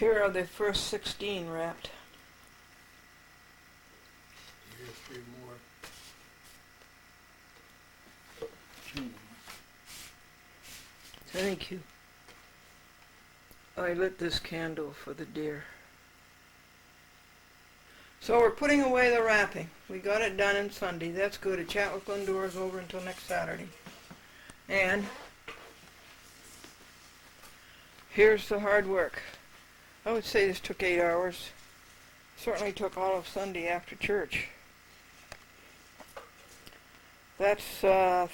Here are the first 16 wrapped. Here's 3 more. Thank you. I lit this candle for the deer. So we're putting away the wrapping. We got it done on Sunday. That's good. A chat with Glendora is over until next Saturday. And here's the hard work. I would say this took 8 hours. Certainly took all of Sunday after church. That's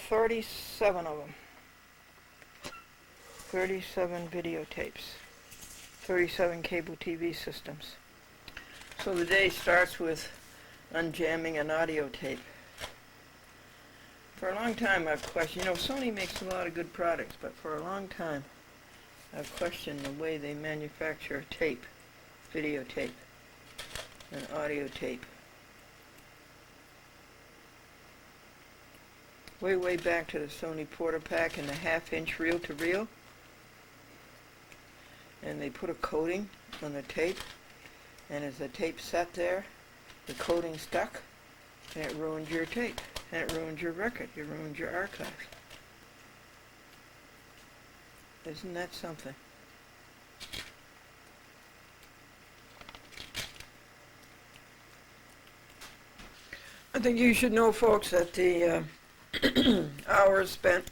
37 of them. 37 videotapes. 37 cable TV systems. So the day starts with unjamming an audio tape. For a long time I've questioned, Sony makes a lot of good products, but for a long time I've questioned the way they manufacture tape, videotape, and audio tape. Way back to the Sony Porta Pack and the half-inch reel-to-reel. And they put a coating on the tape, and as the tape sat there, the coating stuck, and it ruined your tape, and it ruined your record, it ruined your archive. Isn't that something? I think you should know, folks, that the hours spent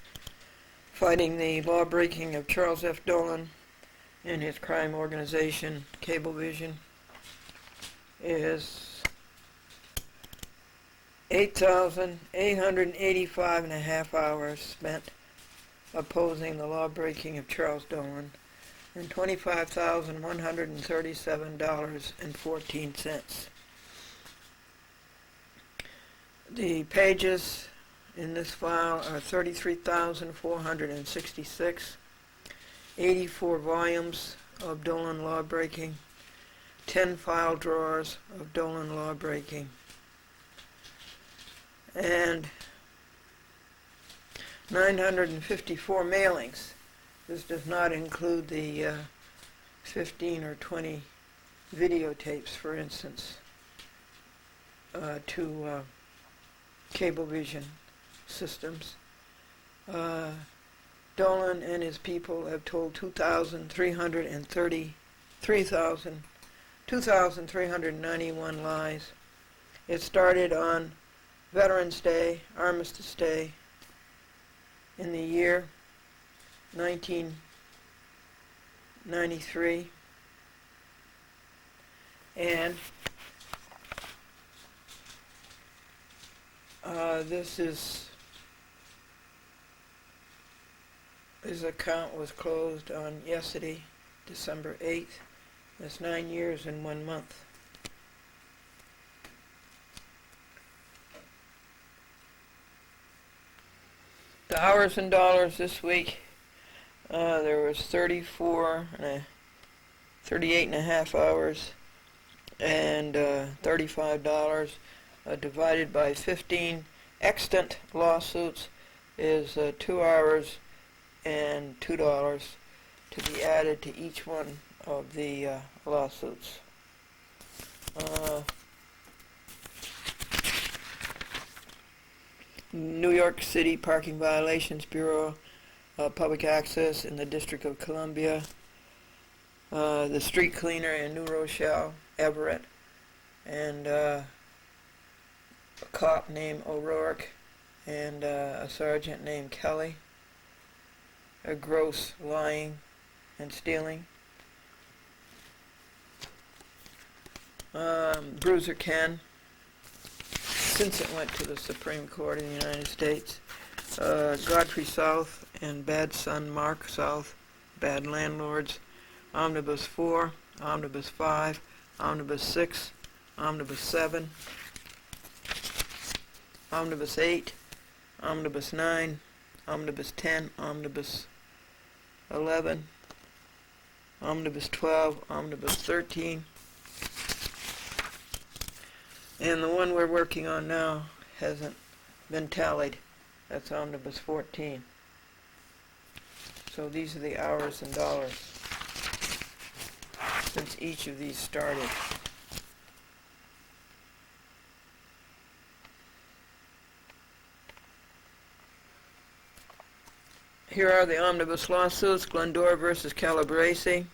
fighting the law-breaking of Charles F. Dolan and his crime organization, Cablevision, is 8,885 and a half hours spent opposing the law-breaking of Charles Dolan, and $25,137.14. The pages in this file are 33,466, 84 volumes of Dolan law-breaking, 10 file drawers of Dolan law-breaking, and 954 mailings. This does not include the 15 or 20 videotapes, for instance, to Cablevision systems. Dolan and his people have told 2,391 lies. It started on Veterans Day, Armistice Day, in the year 1993, and this account was closed on yesterday, December 8th. That's 9 years and 1 month. The hours and dollars this week, there was 38 and a half hours and $35 divided by 15 extant lawsuits is 2 hours and $2 to be added to each one of the lawsuits. New York City Parking Violations Bureau, Public Access in the District of Columbia, the street cleaner in New Rochelle, Everett, and a cop named O'Rourke, and a sergeant named Kelly, a gross lying and stealing. Bruiser Ken, since it went to the Supreme Court of the United States. Godfrey South and Bad Son Mark South, Bad Landlords. Omnibus 4, Omnibus 5, Omnibus 6, Omnibus 7, Omnibus 8, Omnibus 9, Omnibus 10, Omnibus 11, Omnibus 12, Omnibus 13, and the one we're working on now hasn't been tallied. That's Omnibus 14. So these are the hours and dollars. since each of these started. Here are the omnibus lawsuits. Glendora versus Calabrese,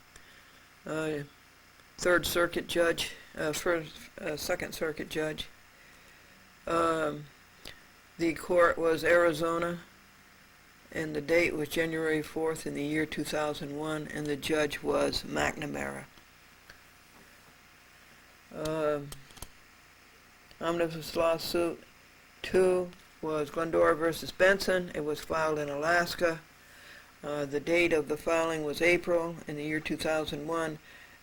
Third Circuit Judge, Second Circuit Judge. The court was Arizona, and the date was January 4th in the year 2001, and the judge was McNamara. Omnibus lawsuit 2 was Glendora versus Benson. It was filed in Alaska. The date of the filing was April in the year 2001,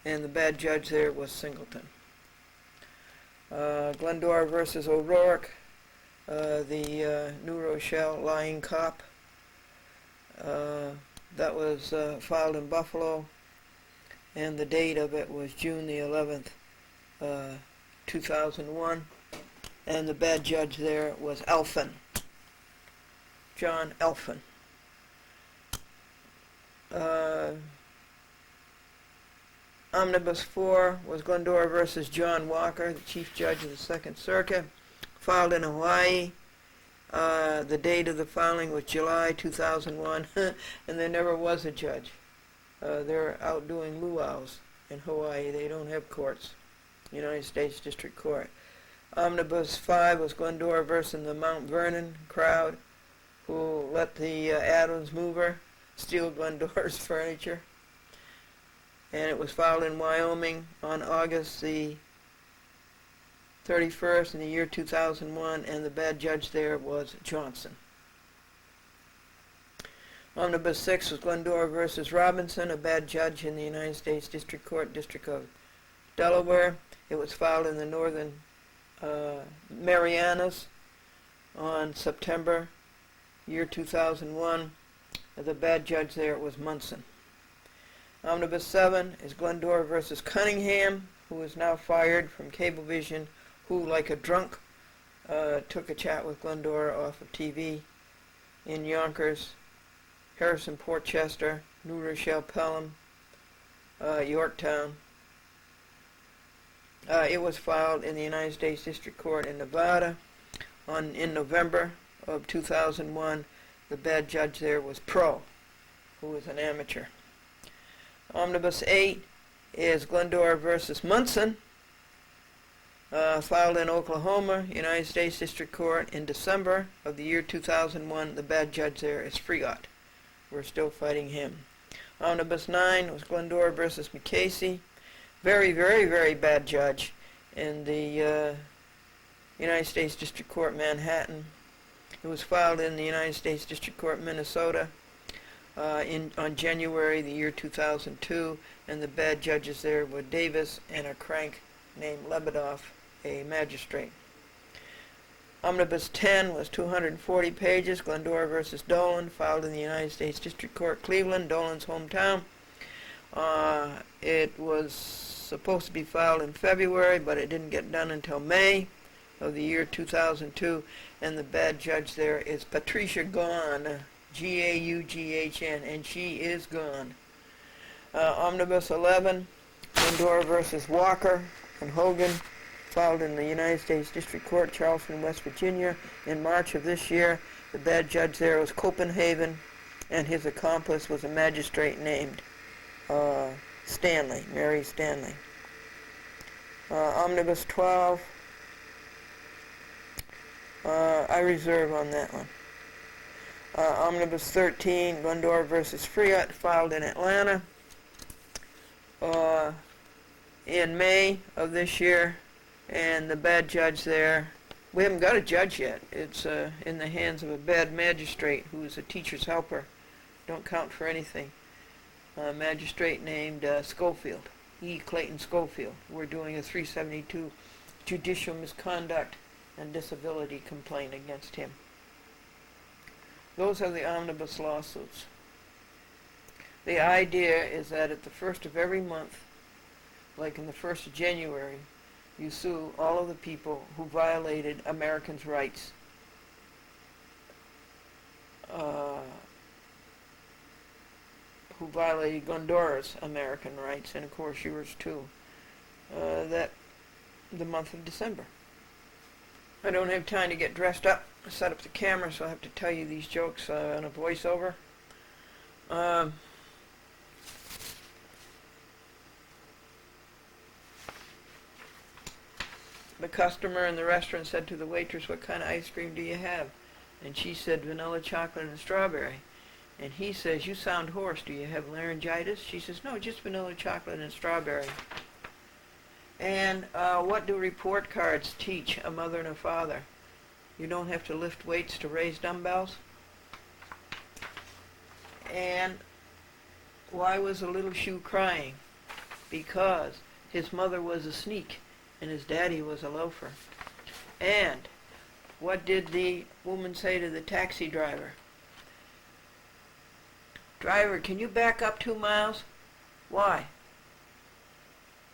and the bad judge there was Singleton. Glendora versus O'Rourke, the New Rochelle lying cop. That was filed in Buffalo, and the date of it was June the 11th, 2001, and the bad judge there was Elfin, John Elfin. Omnibus 4 was Glendora versus John Walker, the Chief Judge of the Second Circuit, filed in Hawaii. The date of the filing was July 2001, and there never was a judge. They're out doing luau's in Hawaii. They don't have courts. United States District Court. Omnibus 5 was Glendora versus the Mount Vernon crowd, who let the Adams mover steal Glendora's furniture. And it was filed in Wyoming on August the 31st in the year 2001, and the bad judge there was Johnson. Omnibus 6 was Glendora versus Robinson, a bad judge in the United States District Court, District of Delaware. It was filed in the Northern Marianas on September year 2001. The bad judge there was Munson. Omnibus 7 is Glendora versus Cunningham, who is now fired from Cablevision, who, like a drunk, took a chat with Glendora off of TV in Yonkers, Harrison, Portchester, New Rochelle, Pelham, Yorktown. It was filed in the United States District Court in Nevada in November of 2001. The bad judge there was Pro, who was an amateur. Omnibus 8 is Glendora versus Munson, filed in Oklahoma, United States District Court in December of the year 2001. The bad judge there is Freot. We're still fighting him. Omnibus 9 was Glendora versus McCasey. Very, very, very bad judge in the United States District Court, Manhattan. It was filed in the United States District Court, Minnesota, on January the year 2002, and the bad judges there were Davis and a crank named Lebedoff, a magistrate. Omnibus 10 was 240 pages, Glendora versus Dolan, filed in the United States District Court, Cleveland, Dolan's hometown. It was supposed to be filed in February, but it didn't get done until May of the year 2002, and the bad judge there is Patricia Gaughan, G-A-U-G-H-N, and she is gone. Omnibus 11, Glendora versus Walker and Hogan, filed in the United States District Court, Charleston, West Virginia, in March of this year. The bad judge there was Copenhagen, and his accomplice was a magistrate named Stanley, Mary Stanley. Omnibus 12, I reserve on that one. Omnibus 13, Glendora versus Freot, filed in Atlanta in May of this year, and the bad judge there, we haven't got a judge yet. It's in the hands of a bad magistrate who is a teacher's helper. Don't count for anything. A magistrate named Schofield, E. Clayton Schofield. We're doing a 372 judicial misconduct and disability complaint against him. Those are the omnibus lawsuits. The idea is that at the first of every month, like in the 1st of January, you sue all of the people who violated Americans' rights. who violated Glendora's American rights, and of course yours too, that the month of December. I don't have time to get dressed up, set up the camera, so I have to tell you these jokes on a voiceover. The customer in the restaurant said to the waitress, "What kind of ice cream do you have?" And she said, "Vanilla, chocolate, and strawberry." And he says, "You sound hoarse. Do you have laryngitis?" She says, "No, just vanilla, chocolate, and strawberry." And what do report cards teach a mother and a father? You don't have to lift weights to raise dumbbells. And why was a little shoe crying? Because his mother was a sneak and his daddy was a loafer. And what did the woman say to the taxi driver? "Driver, can you back up 2 miles? Why?"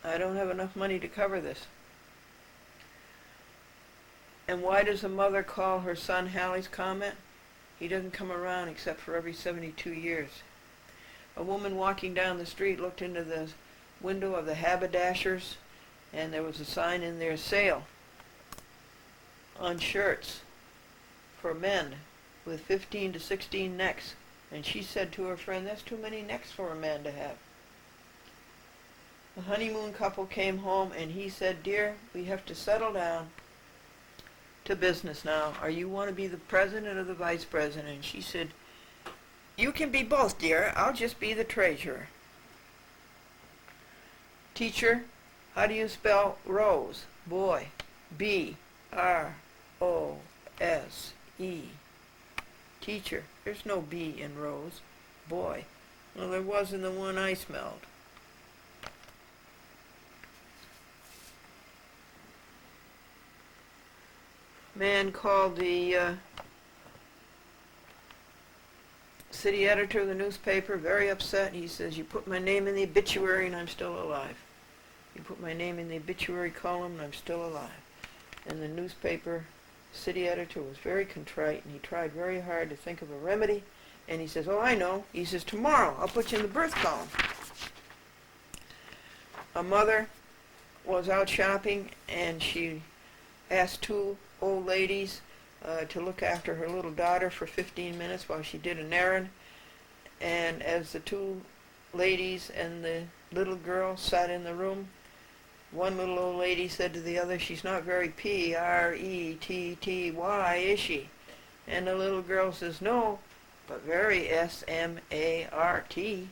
"I don't have enough money to cover this." And why does a mother call her son Halley's Comet? He doesn't come around except for every 72 years. A woman walking down the street looked into the window of the haberdashers, and there was a sign in there, "Sale on shirts for men with 15 to 16 necks." And she said to her friend, "That's too many necks for a man to have." The honeymoon couple came home, and he said, "Dear, we have to settle down to business now. Are you want to be the president or the vice president?" And she said, "You can be both, dear. I'll just be the treasurer." Teacher, how do you spell rose? Boy. B-R-O-S-E. Teacher, there's no B in rose. Boy. Well, there was in the one I smelled. Man called the city editor of the newspaper, very upset. He says, "You put my name in the obituary and I'm still alive. You put my name in the obituary column and I'm still alive." And the newspaper city editor was very contrite, and he tried very hard to think of a remedy. And he says, "Oh, I know." He says, "Tomorrow I'll put you in the birth column." A mother was out shopping, and she asked 2 old ladies to look after her little daughter for 15 minutes while she did an errand. And as the 2 ladies and the little girl sat in the room, one little old lady said to the other, "She's not very P-R-E-T-T-Y, is she?" And the little girl says, "No, but very S-M-A-R-T.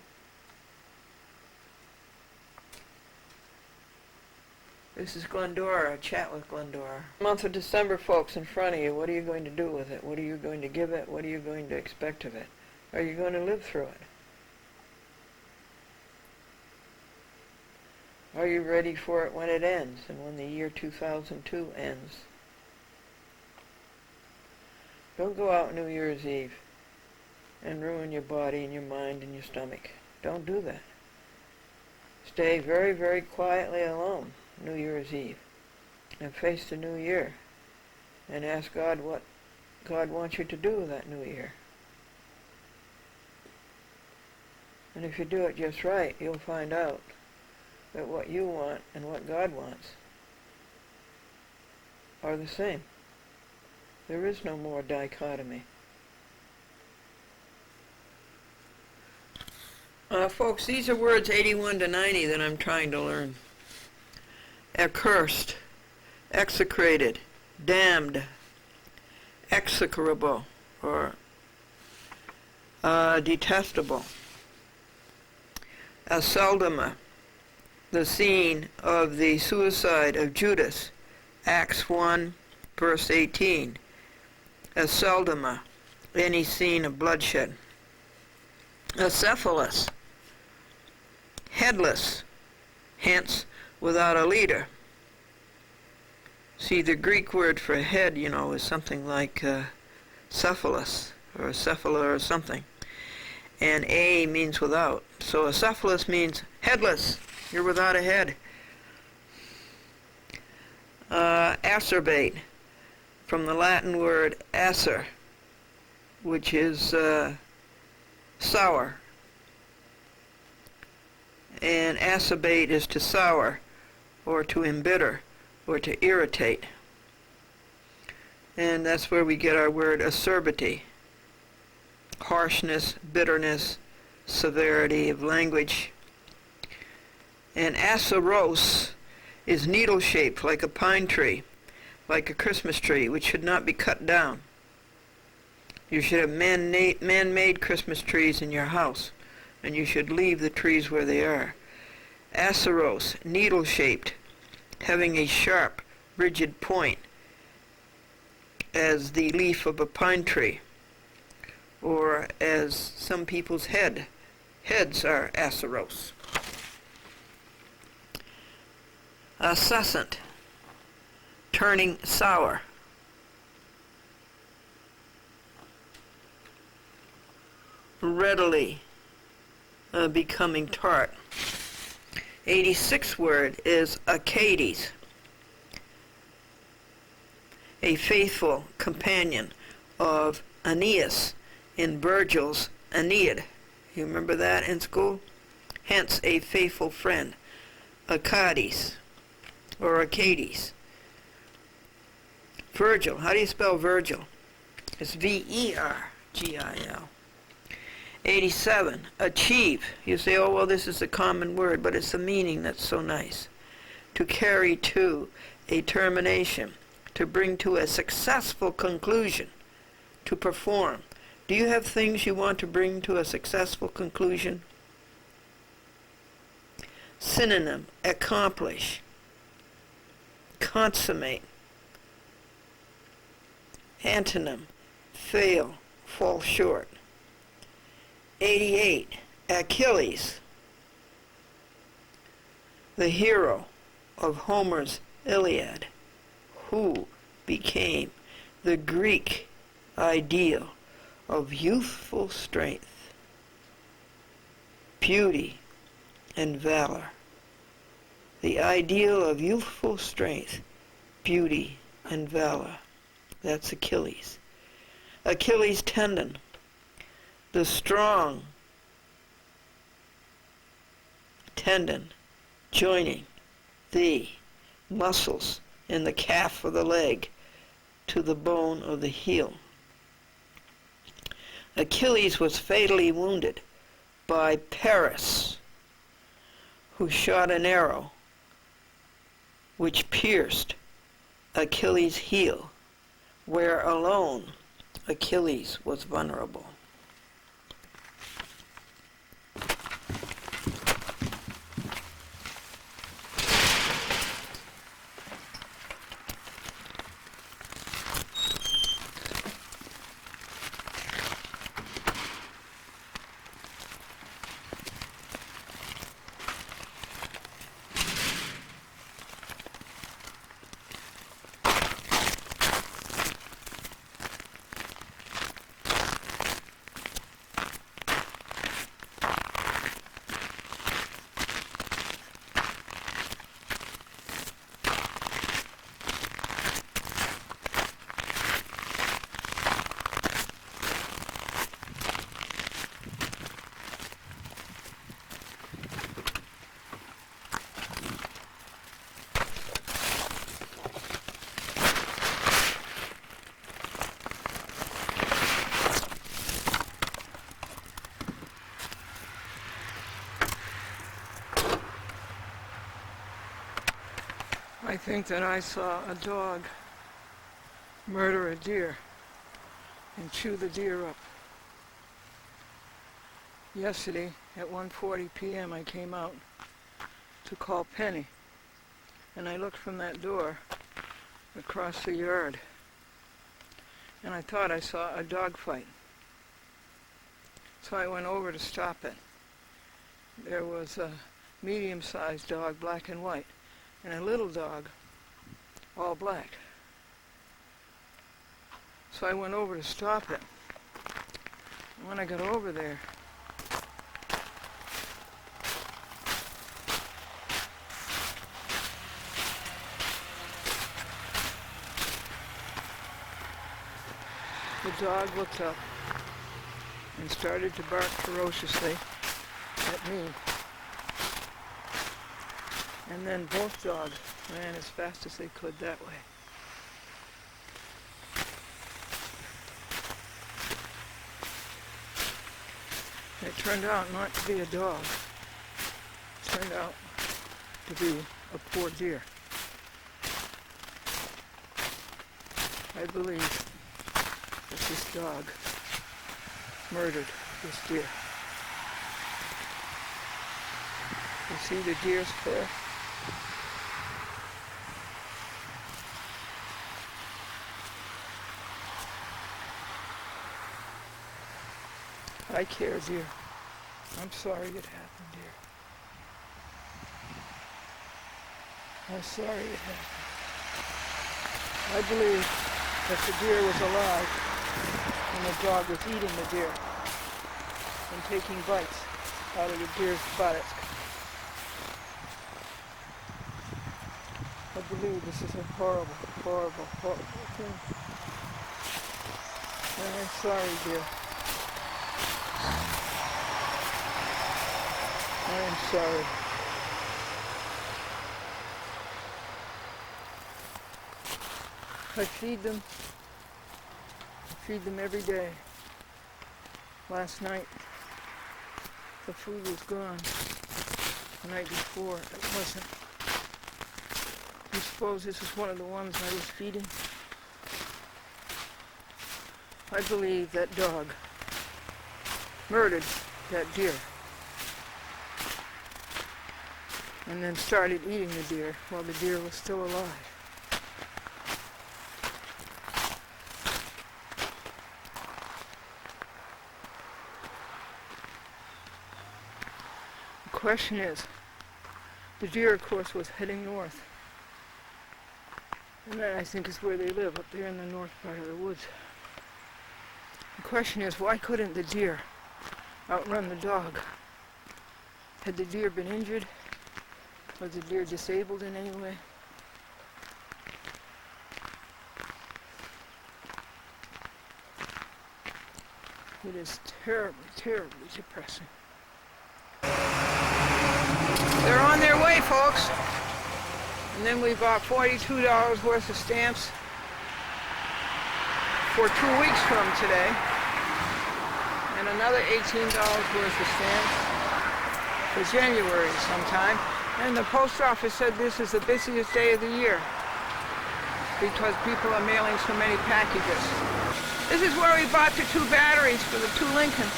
This is Glendora, a chat with Glendora. Month of December, folks, in front of you. What are you going to do with it? What are you going to give it? What are you going to expect of it? Are you going to live through it? Are you ready for it when it ends, and when the year 2002 ends? Don't go out New Year's Eve and ruin your body and your mind and your stomach. Don't do that. Stay very, very quietly alone New Year's Eve and face the new year and ask God what God wants you to do with that new year. And if you do it just right, you'll find out that what you want and what God wants are the same. There is no more dichotomy. Folks, these are words 81 to 90 that I'm trying to learn. Accursed, execrated, damned, execrable, or detestable. Aceldama, the scene of the suicide of Judas, Acts 1, verse 18. Aceldama, any scene of bloodshed. Acephalus, headless, hence without a leader. See, the Greek word for head, is something like cephalus, or cephala or something. And a means without. So acephalus means headless. You're without a head. Acerbate, from the Latin word acer, which is sour. And acerbate is to sour, or to embitter, or to irritate. And that's where we get our word acerbity. Harshness, bitterness, severity of language. And acerose is needle-shaped like a pine tree, like a Christmas tree, which should not be cut down. You should have man-made Christmas trees in your house, and you should leave the trees where they are. Acerose, needle-shaped, having a sharp, rigid point, as the leaf of a pine tree, or as some people's heads are acerose. Succent, turning sour. Readily becoming tart. 86th word is Acades, a faithful companion of Aeneas in Virgil's Aeneid. You remember that in school? Hence, a faithful friend. Acades, or Acades. Virgil, how do you spell Virgil? It's V-E-R-G-I-L. 87, achieve. You say, oh, well, this is a common word, but it's the meaning that's so nice. To carry to a termination, to bring to a successful conclusion, to perform. Do you have things you want to bring to a successful conclusion? Synonym, accomplish, consummate. Antonym, fail, fall short. 88, Achilles, the hero of Homer's Iliad, who became the Greek ideal of youthful strength, beauty, and valor. The ideal of youthful strength, beauty, and valor. That's Achilles. Achilles tendon, the strong tendon joining the muscles in the calf of the leg to the bone of the heel. Achilles was fatally wounded by Paris, who shot an arrow which pierced Achilles' heel, where alone Achilles was vulnerable. I think that I saw a dog murder a deer and chew the deer up. Yesterday at 1:40 p.m. I came out to call Penny, and I looked from that door across the yard, and I thought I saw a dog fight. So I went over to stop it. There was a medium-sized dog, black and white, and a little dog, all black. So I went over to stop it. And when I got over there, the dog looked up and started to bark ferociously at me. And then both dogs ran as fast as they could that way. It turned out not to be a dog. It turned out to be a poor deer. I believe that this dog murdered this deer. You see the deer's fur? I care, dear. I'm sorry it happened, dear. I'm sorry it happened. I believe that the deer was alive and the dog was eating the deer and taking bites out of the deer's buttocks. I believe this is a horrible, horrible, horrible thing. And I'm sorry, dear. I'm sorry. I feed them. I feed them every day. Last night, the food was gone. The night before, it wasn't. You suppose this is one of the ones I was feeding? I believe that dog murdered that deer and then started eating the deer while the deer was still alive. The question is, the deer, of course, was heading north. And that, I think, is where they live, up there in the north part of the woods. The question is, why couldn't the deer outrun the dog? Had the deer been injured? Was the deer disabled in any way? It is terribly, terribly depressing. They're on their way, folks. And then we bought $42 worth of stamps for 2 weeks from today. And another $18 worth of stamps for January sometime. And the post office said this is the busiest day of the year because people are mailing so many packages. This is where we bought the 2 batteries for the 2 Lincolns.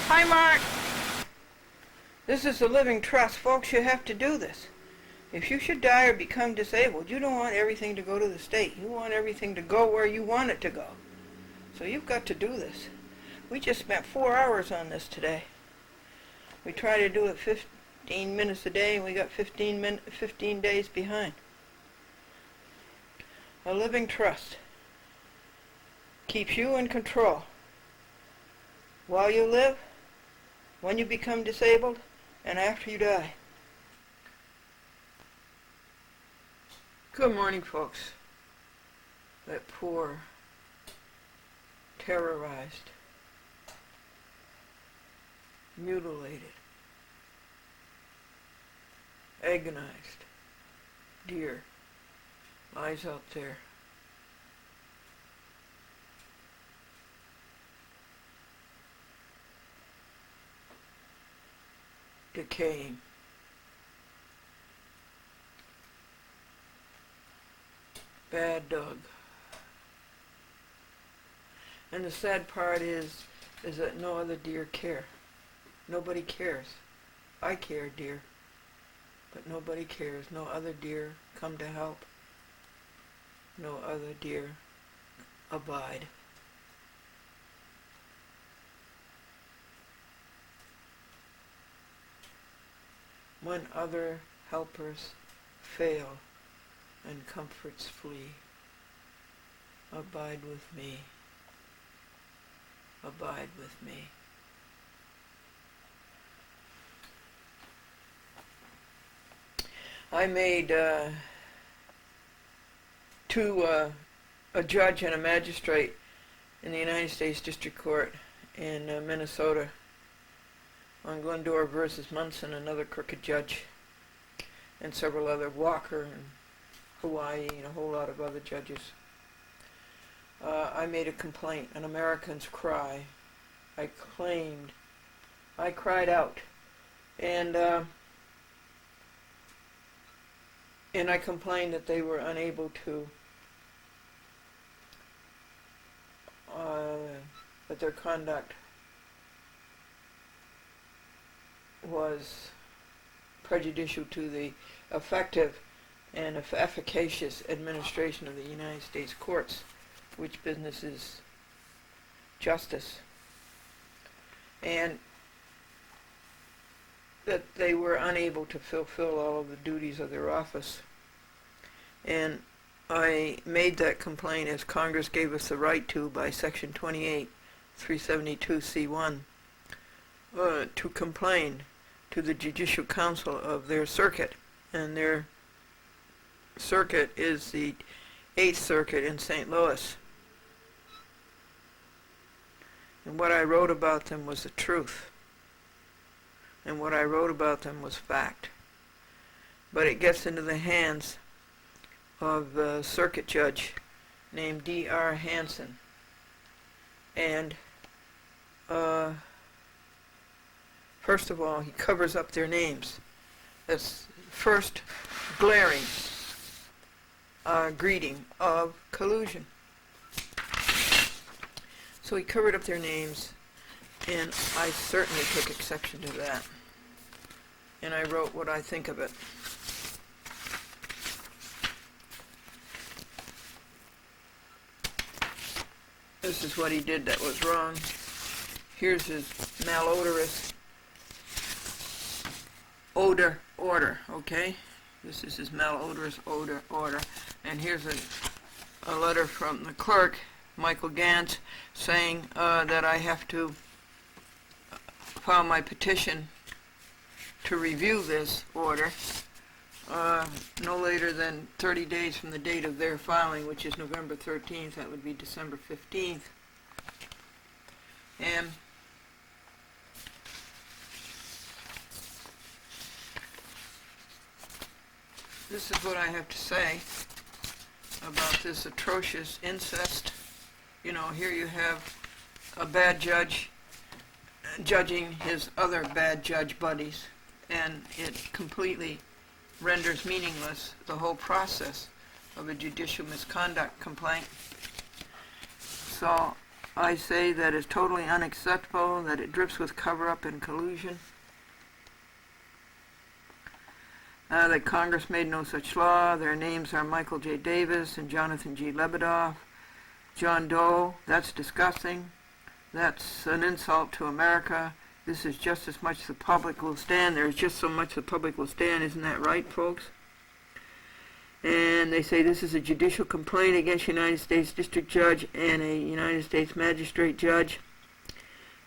Hi, Mark. This is the living trust. Folks, you have to do this. If you should die or become disabled, you don't want everything to go to the state. You want everything to go where you want it to go. So you've got to do this. We just spent 4 hours on this today. We try to do it 15 minutes a day, and we got 15 days behind. A living trust keeps you in control while you live, when you become disabled, and after you die. Good morning, folks. That poor, terrorized, mutilated, agonized deer lies out there. Decaying. Bad dog. And the sad part is that no other deer care. Nobody cares. I care, deer. But nobody cares. No other deer come to help. No other deer abide. When other helpers fail and comforts flee, abide with me. Abide with me. I made a judge and a magistrate in the United States District Court in Minnesota on Glendora versus Munson, another crooked judge and several other, Walker and Hawaii and a whole lot of other judges. I made a complaint, an American's cry. I cried out, and I complained that they were unable to, that their conduct was prejudicial to the effective and efficacious administration of the United States courts, which business is justice, and that they were unable to fulfill all of the duties of their office. And I made that complaint, as Congress gave us the right to by Section 28, 372C1, to complain to the Judicial Council of their circuit, and their circuit is the 8th Circuit in St. Louis. And what I wrote about them was the truth. And what I wrote about them was fact. But it gets into the hands of a circuit judge named D.R. Hansen. And first of all, he covers up their names. That's first glaring greeting of collusion. So he covered up their names, and I certainly took exception to that. And I wrote what I think of it. This is what he did that was wrong. Here's his malodorous odor order, okay? This is his malodorous odor order. And here's a letter from the clerk, Michael Gantz, saying that I have to file my petition to review this order no later than 30 days from the date of their filing, which is November 13th. That would be December 15th. And this is what I have to say about this atrocious incest. You know, here you have a bad judge judging his other bad judge buddies, and it completely renders meaningless the whole process of a judicial misconduct complaint. So I say that it's totally unacceptable, that it drips with cover-up and collusion, that Congress made no such law. Their names are Michael J. Davis and Jonathan G. Lebedoff. John Doe, that's disgusting. That's an insult to America. This is just as much the public will stand. There's just so much the public will stand. Isn't that right, folks? And they say this is a judicial complaint against a United States District Judge and a United States Magistrate Judge.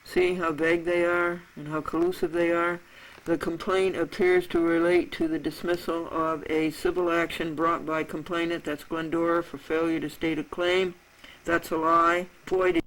See how vague they are and how collusive they are? The complaint appears to relate to the dismissal of a civil action brought by complainant, that's Glendora, for failure to state a claim. That's a lie. Floyd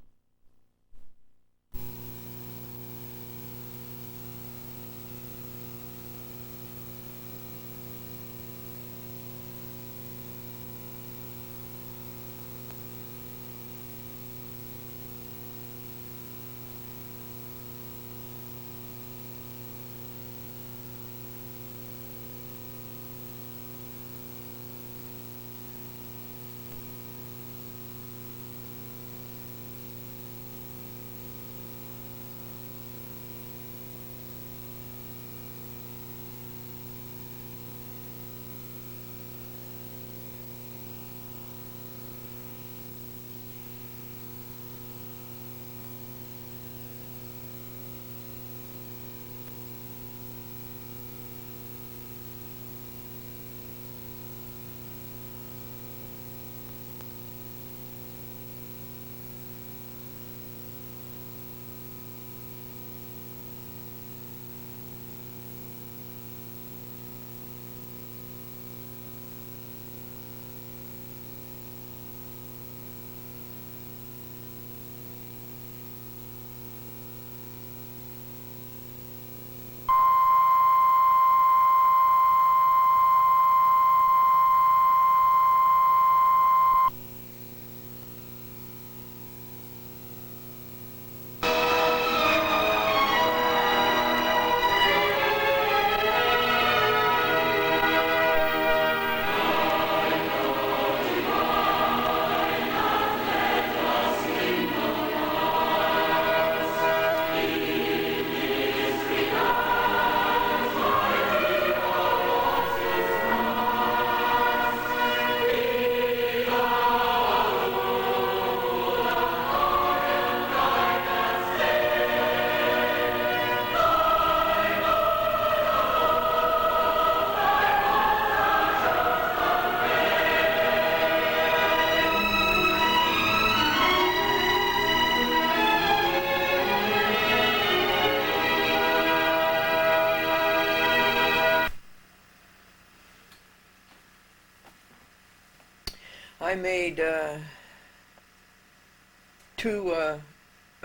I made a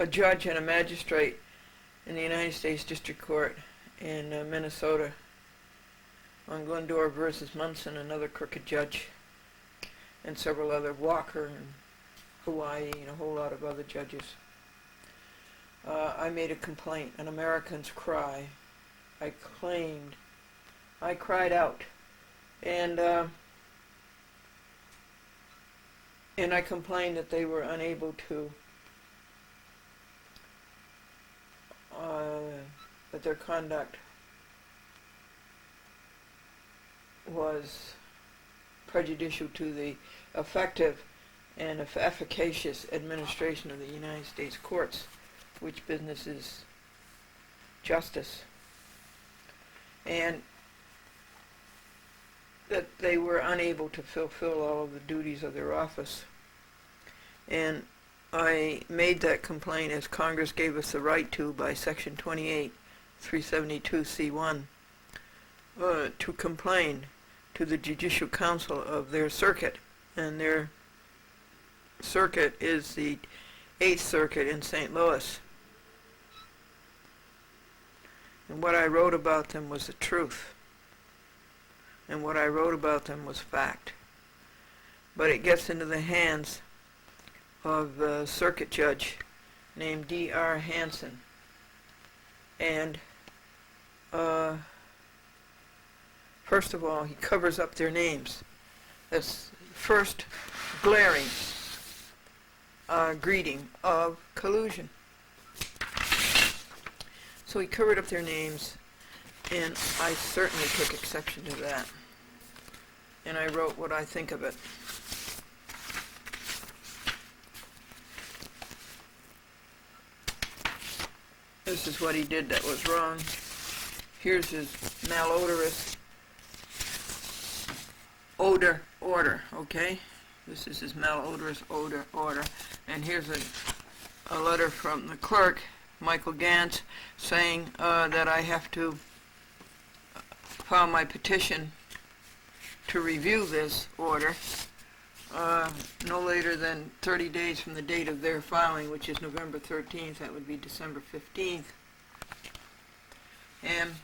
judge and a magistrate in the United States District Court in Minnesota on Glendora versus Munson, another crooked judge, and several other, Walker and Hawaii, and a whole lot of other judges. I made a complaint, an American's cry. I cried out, and I complained that they were unable to, that their conduct was prejudicial to the effective and efficacious administration of the United States courts, which business is justice, and that they were unable to fulfill all of the duties of their office. And I made that complaint, as Congress gave us the right to by Section 28, 372C1, to complain to the Judicial Council of their circuit, and their circuit is the 8th Circuit in St. Louis. And what I wrote about them was the truth, and what I wrote about them was fact. But it gets into the hands of a circuit judge named D.R. Hansen, and first of all, he covers up their names. That's the first glaring greeting of collusion. So he covered up their names, and I certainly took exception to that. And I wrote what I think of it. This is what he did that was wrong. Here's his malodorous odor order, okay? This is his malodorous odor order. And here's a letter from the clerk, Michael Gantz, saying that I have to file my petition to review this order no later than 30 days from the date of their filing, which is November 13th. That would be December 15th. And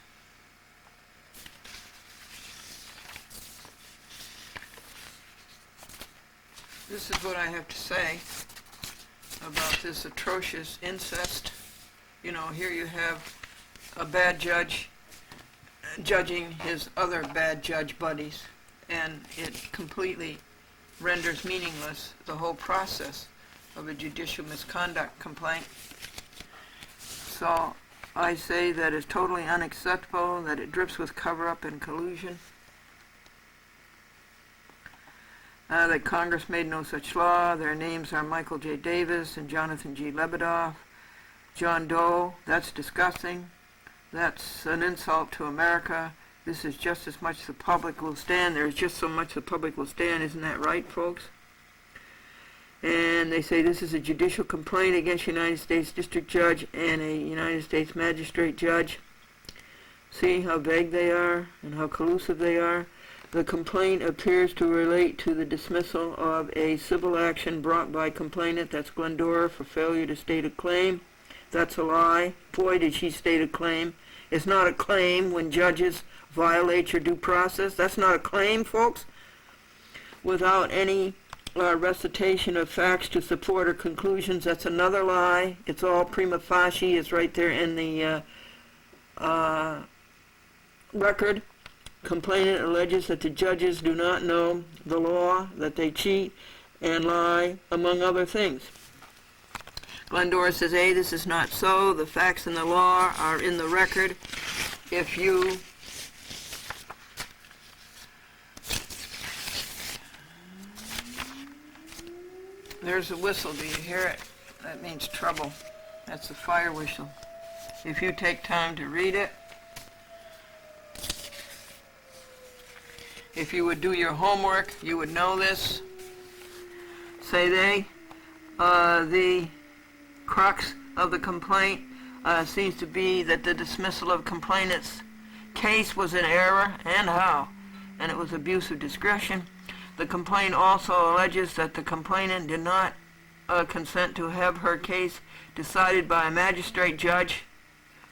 this is what I have to say about this atrocious incest. You know, here you have a bad judge judging his other bad judge buddies, and it completely renders meaningless the whole process of a judicial misconduct complaint. So I say that it's totally unacceptable, that it drips with cover-up and collusion, that Congress made no such law. Their names are Michael J. Davis and Jonathan G. Lebedoff. John Doe, that's disgusting. That's an insult to America. This is just as much the public will stand. There's just so much the public will stand. Isn't that right, folks? And they say this is a judicial complaint against a United States District Judge and a United States Magistrate Judge. See how vague they are and how collusive they are? The complaint appears to relate to the dismissal of a civil action brought by complainant, that's Glendora, for failure to state a claim. That's a lie. Boy, did she state a claim. It's not a claim when judges violate your due process. That's not a claim, folks. Without any recitation of facts to support her conclusions, that's another lie. It's all prima facie. It's right there in the record. Complainant alleges that the judges do not know the law, that they cheat and lie, among other things. Glendora says, A, this is not so. The facts in the law are in the record. If you there's a whistle. Do you hear it? That means trouble. That's a fire whistle. If you take time to read it, if you would do your homework, you would know this. Say they. The crux of the complaint seems to be that the dismissal of complainant's case was an error, and how, and it was abuse of discretion. The complaint also alleges that the complainant did not consent to have her case decided by a magistrate judge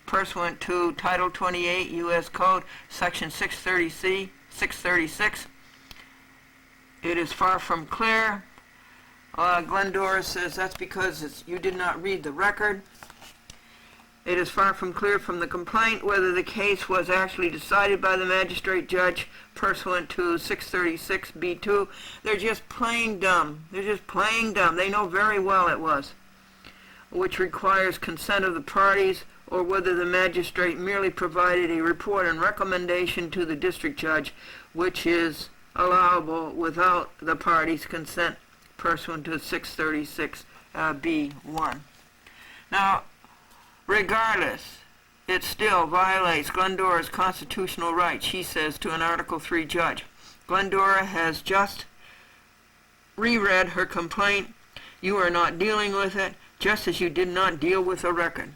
pursuant to Title 28 U.S. Code, Section 636. It is far from clear. Glendora says that's because you did not read the record. It is far from clear from the complaint whether the case was actually decided by the magistrate judge pursuant to 636B2. They're just plain dumb. They know very well it was, which requires consent of the parties, or whether the magistrate merely provided a report and recommendation to the district judge, which is allowable without the parties' consent pursuant to 636B1. Now, regardless, it still violates Glendora's constitutional right, she says, to an Article 3 judge. Glendora has just reread her complaint. You are not dealing with it, just as you did not deal with the record.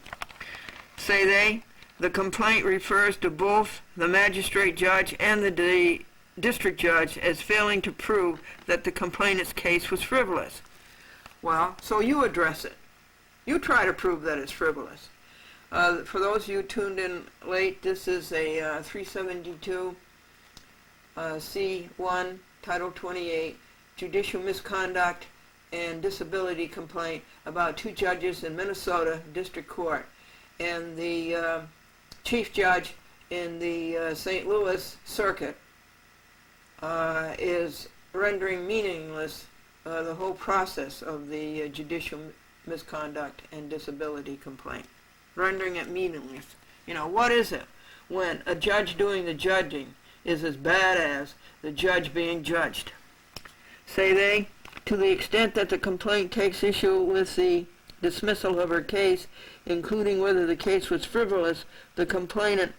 Say they, the complaint refers to both the magistrate judge and the district judge as failing to prove that the complainant's case was frivolous. Well, so you address it. You try to prove that it's frivolous. For those of you tuned in late, this is a 372 C1, Title 28, judicial misconduct and disability complaint about two judges in Minnesota District Court. And the chief judge in the St. Louis Circuit is rendering meaningless the whole process of the judicial misconduct and disability complaint. Rendering it meaningless. You know, what is it when a judge doing the judging is as bad as the judge being judged? Say they, to the extent that the complaint takes issue with the dismissal of her case, including whether the case was frivolous, the complaint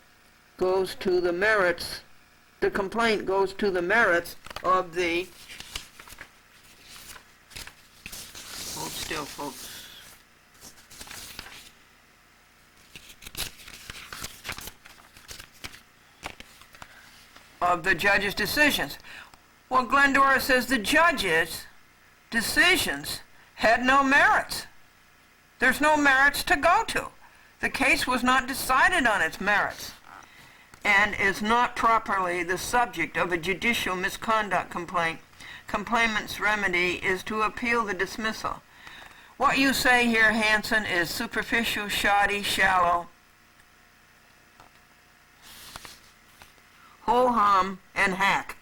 goes to the merits of the... Hold still, folks. Of the judge's decisions. Well, Glendora says the judge's decisions had no merits. There's no merits to go to. The case was not decided on its merits and is not properly the subject of a judicial misconduct complaint. Complainant's remedy is to appeal the dismissal. What you say here, Hanson, is superficial, shoddy, shallow, ho-hum, and hack.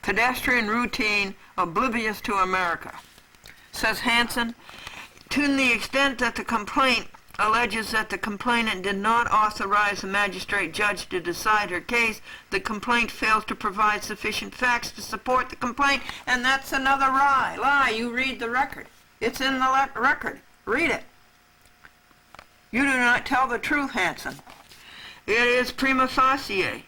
Pedestrian, routine, oblivious to America. Says Hanson, to the extent that the complaint alleges that the complainant did not authorize the magistrate judge to decide her case, the complaint fails to provide sufficient facts to support the complaint, and that's another lie. You read the record. It's in the record. Read it. You do not tell the truth, Hanson. It is prima facie.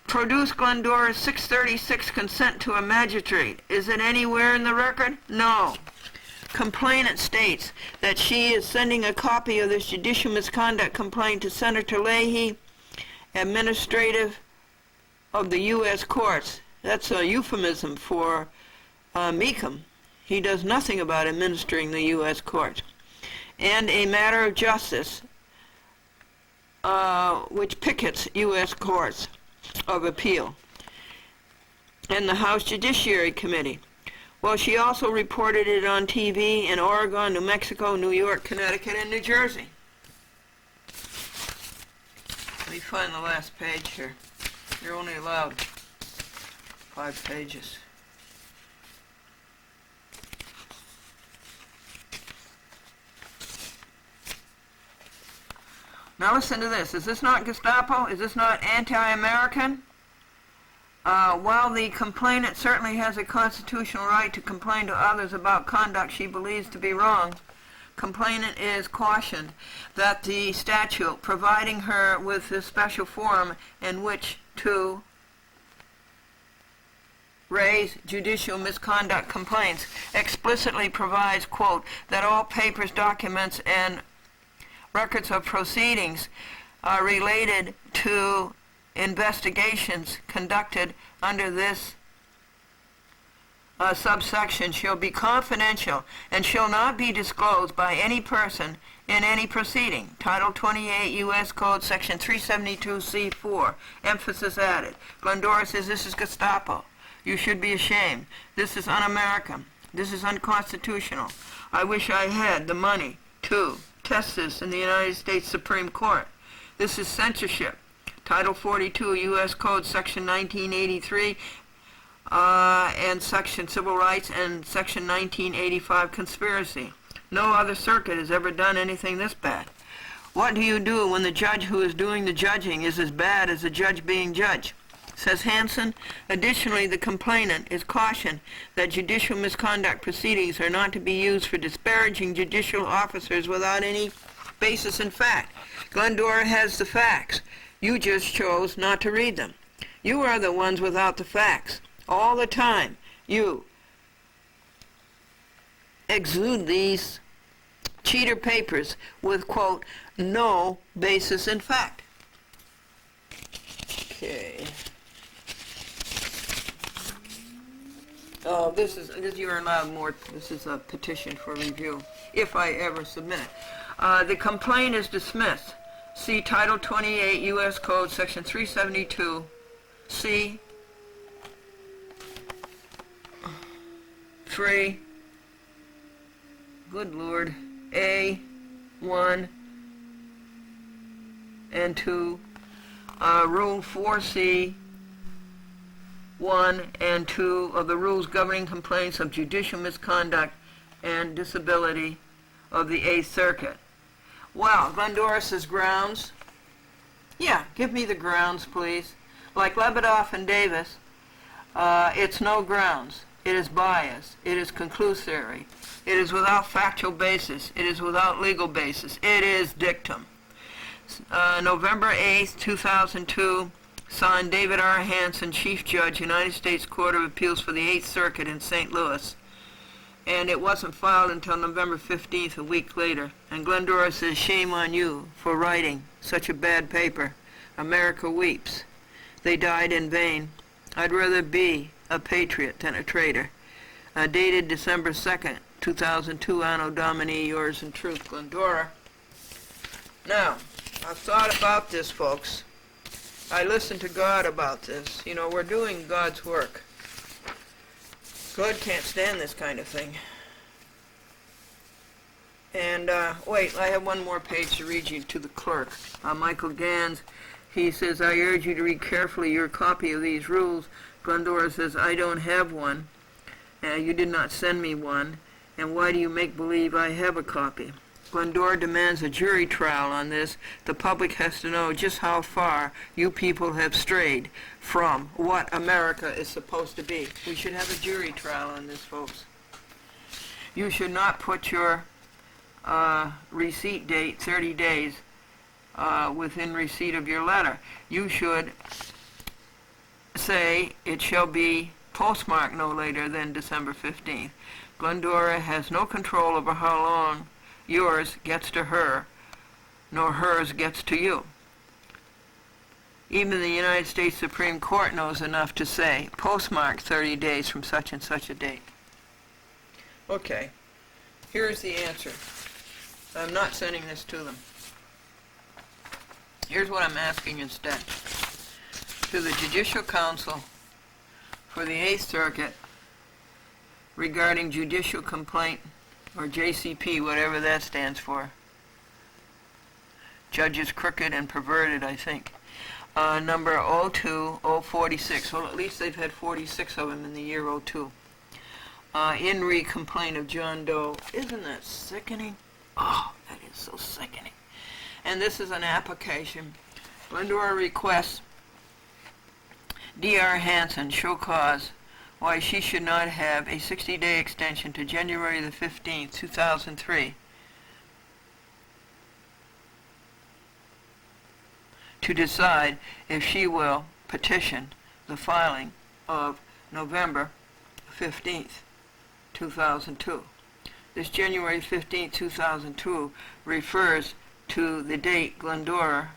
Produce Glendora's 636 consent to a magistrate. Is it anywhere in the record? No. Complainant states that she is sending a copy of this judicial misconduct complaint to Senator Leahy, administrative of the U.S. courts. That's a euphemism for Meekum. He does nothing about administering the U.S. courts. And a matter of justice, which pickets U.S. courts of appeal, and the House Judiciary Committee. Well, she also reported it on TV in Oregon, New Mexico, New York, Connecticut, and New Jersey. Let me find the last page here. You're only allowed 5 pages. Now listen to this. Is this not Gestapo? Is this not anti-American? While the complainant certainly has a constitutional right to complain to others about conduct she believes to be wrong, complainant is cautioned that the statute providing her with this special forum in which to raise judicial misconduct complaints explicitly provides, quote, that all papers, documents, and records of proceedings are related to investigations conducted under this subsection shall be confidential and shall not be disclosed by any person in any proceeding. Title 28 U.S. Code Section 372C4. Emphasis added. Glendora says this is Gestapo. You should be ashamed. This is un-American. This is unconstitutional. I wish I had the money to test this in the United States Supreme Court. This is censorship. Title 42 U.S. Code Section 1983 and Section Civil Rights and Section 1985 conspiracy. No other circuit has ever done anything this bad. What do you do when the judge who is doing the judging is as bad as the judge being judged? Says Hansen. Additionally, the complainant is cautioned that judicial misconduct proceedings are not to be used for disparaging judicial officers without any basis in fact. Glendora has the facts. You just chose not to read them. You are the ones without the facts. All the time, you exude these cheater papers with, quote, no basis in fact. Okay. Oh, this you're allowed more. This is a petition for review, if I ever submit it. The complaint is dismissed. See Title 28 U.S. Code Section 372 C 3. Good Lord. A 1 and 2. Rule 4C 1 and 2 of the rules governing complaints of judicial misconduct and disability of the 8th Circuit. Well, Glendora says grounds. Yeah, give me the grounds, please. Like Lebedoff and Davis, it's no grounds. It is bias. It is conclusory. It is without factual basis. It is without legal basis. It is dictum. November 8th, 2002, signed David R. Hansen, Chief Judge, United States Court of Appeals for the 8th Circuit in St. Louis. And it wasn't filed until November 15th, a week later. And Glendora says, shame on you for writing such a bad paper. America weeps. They died in vain. I'd rather be a patriot than a traitor. Dated December 2nd, 2002, Anno Domini, yours in truth, Glendora. Now, I've thought about this, folks. I listened to God about this. You know, we're doing God's work. God can't stand this kind of thing. And, wait, I have one more page to read you to the clerk. Michael Gans, he says, I urge you to read carefully your copy of these rules. Glendora says, I don't have one. You did not send me one. And why do you make believe I have a copy? Glendora demands a jury trial on this. The public has to know just how far you people have strayed from what America is supposed to be. We should have a jury trial on this, folks. You should not put your receipt date, 30 days, within receipt of your letter. You should say it shall be postmarked no later than December 15th. Glendora has no control over how long yours gets to her, nor hers gets to you. Even the United States Supreme Court knows enough to say, postmark 30 days from such and such a date. Okay, here's the answer. I'm not sending this to them. Here's what I'm asking instead. To the Judicial Council for the 8th Circuit regarding judicial complaint, or JCP, whatever that stands for. Judges crooked and perverted, I think. Number 02046. Well, at least they've had 46 of them in the year 02. In re complaint of John Doe. Isn't that sickening? Oh, that is so sickening. And this is an application. Glendora requests D.R. Hansen show cause why she should not have a 60-day extension to January the 15th, 2003 to decide if she will petition the filing of November 15th, 2002. This January 15th, 2002 refers to the date Glendora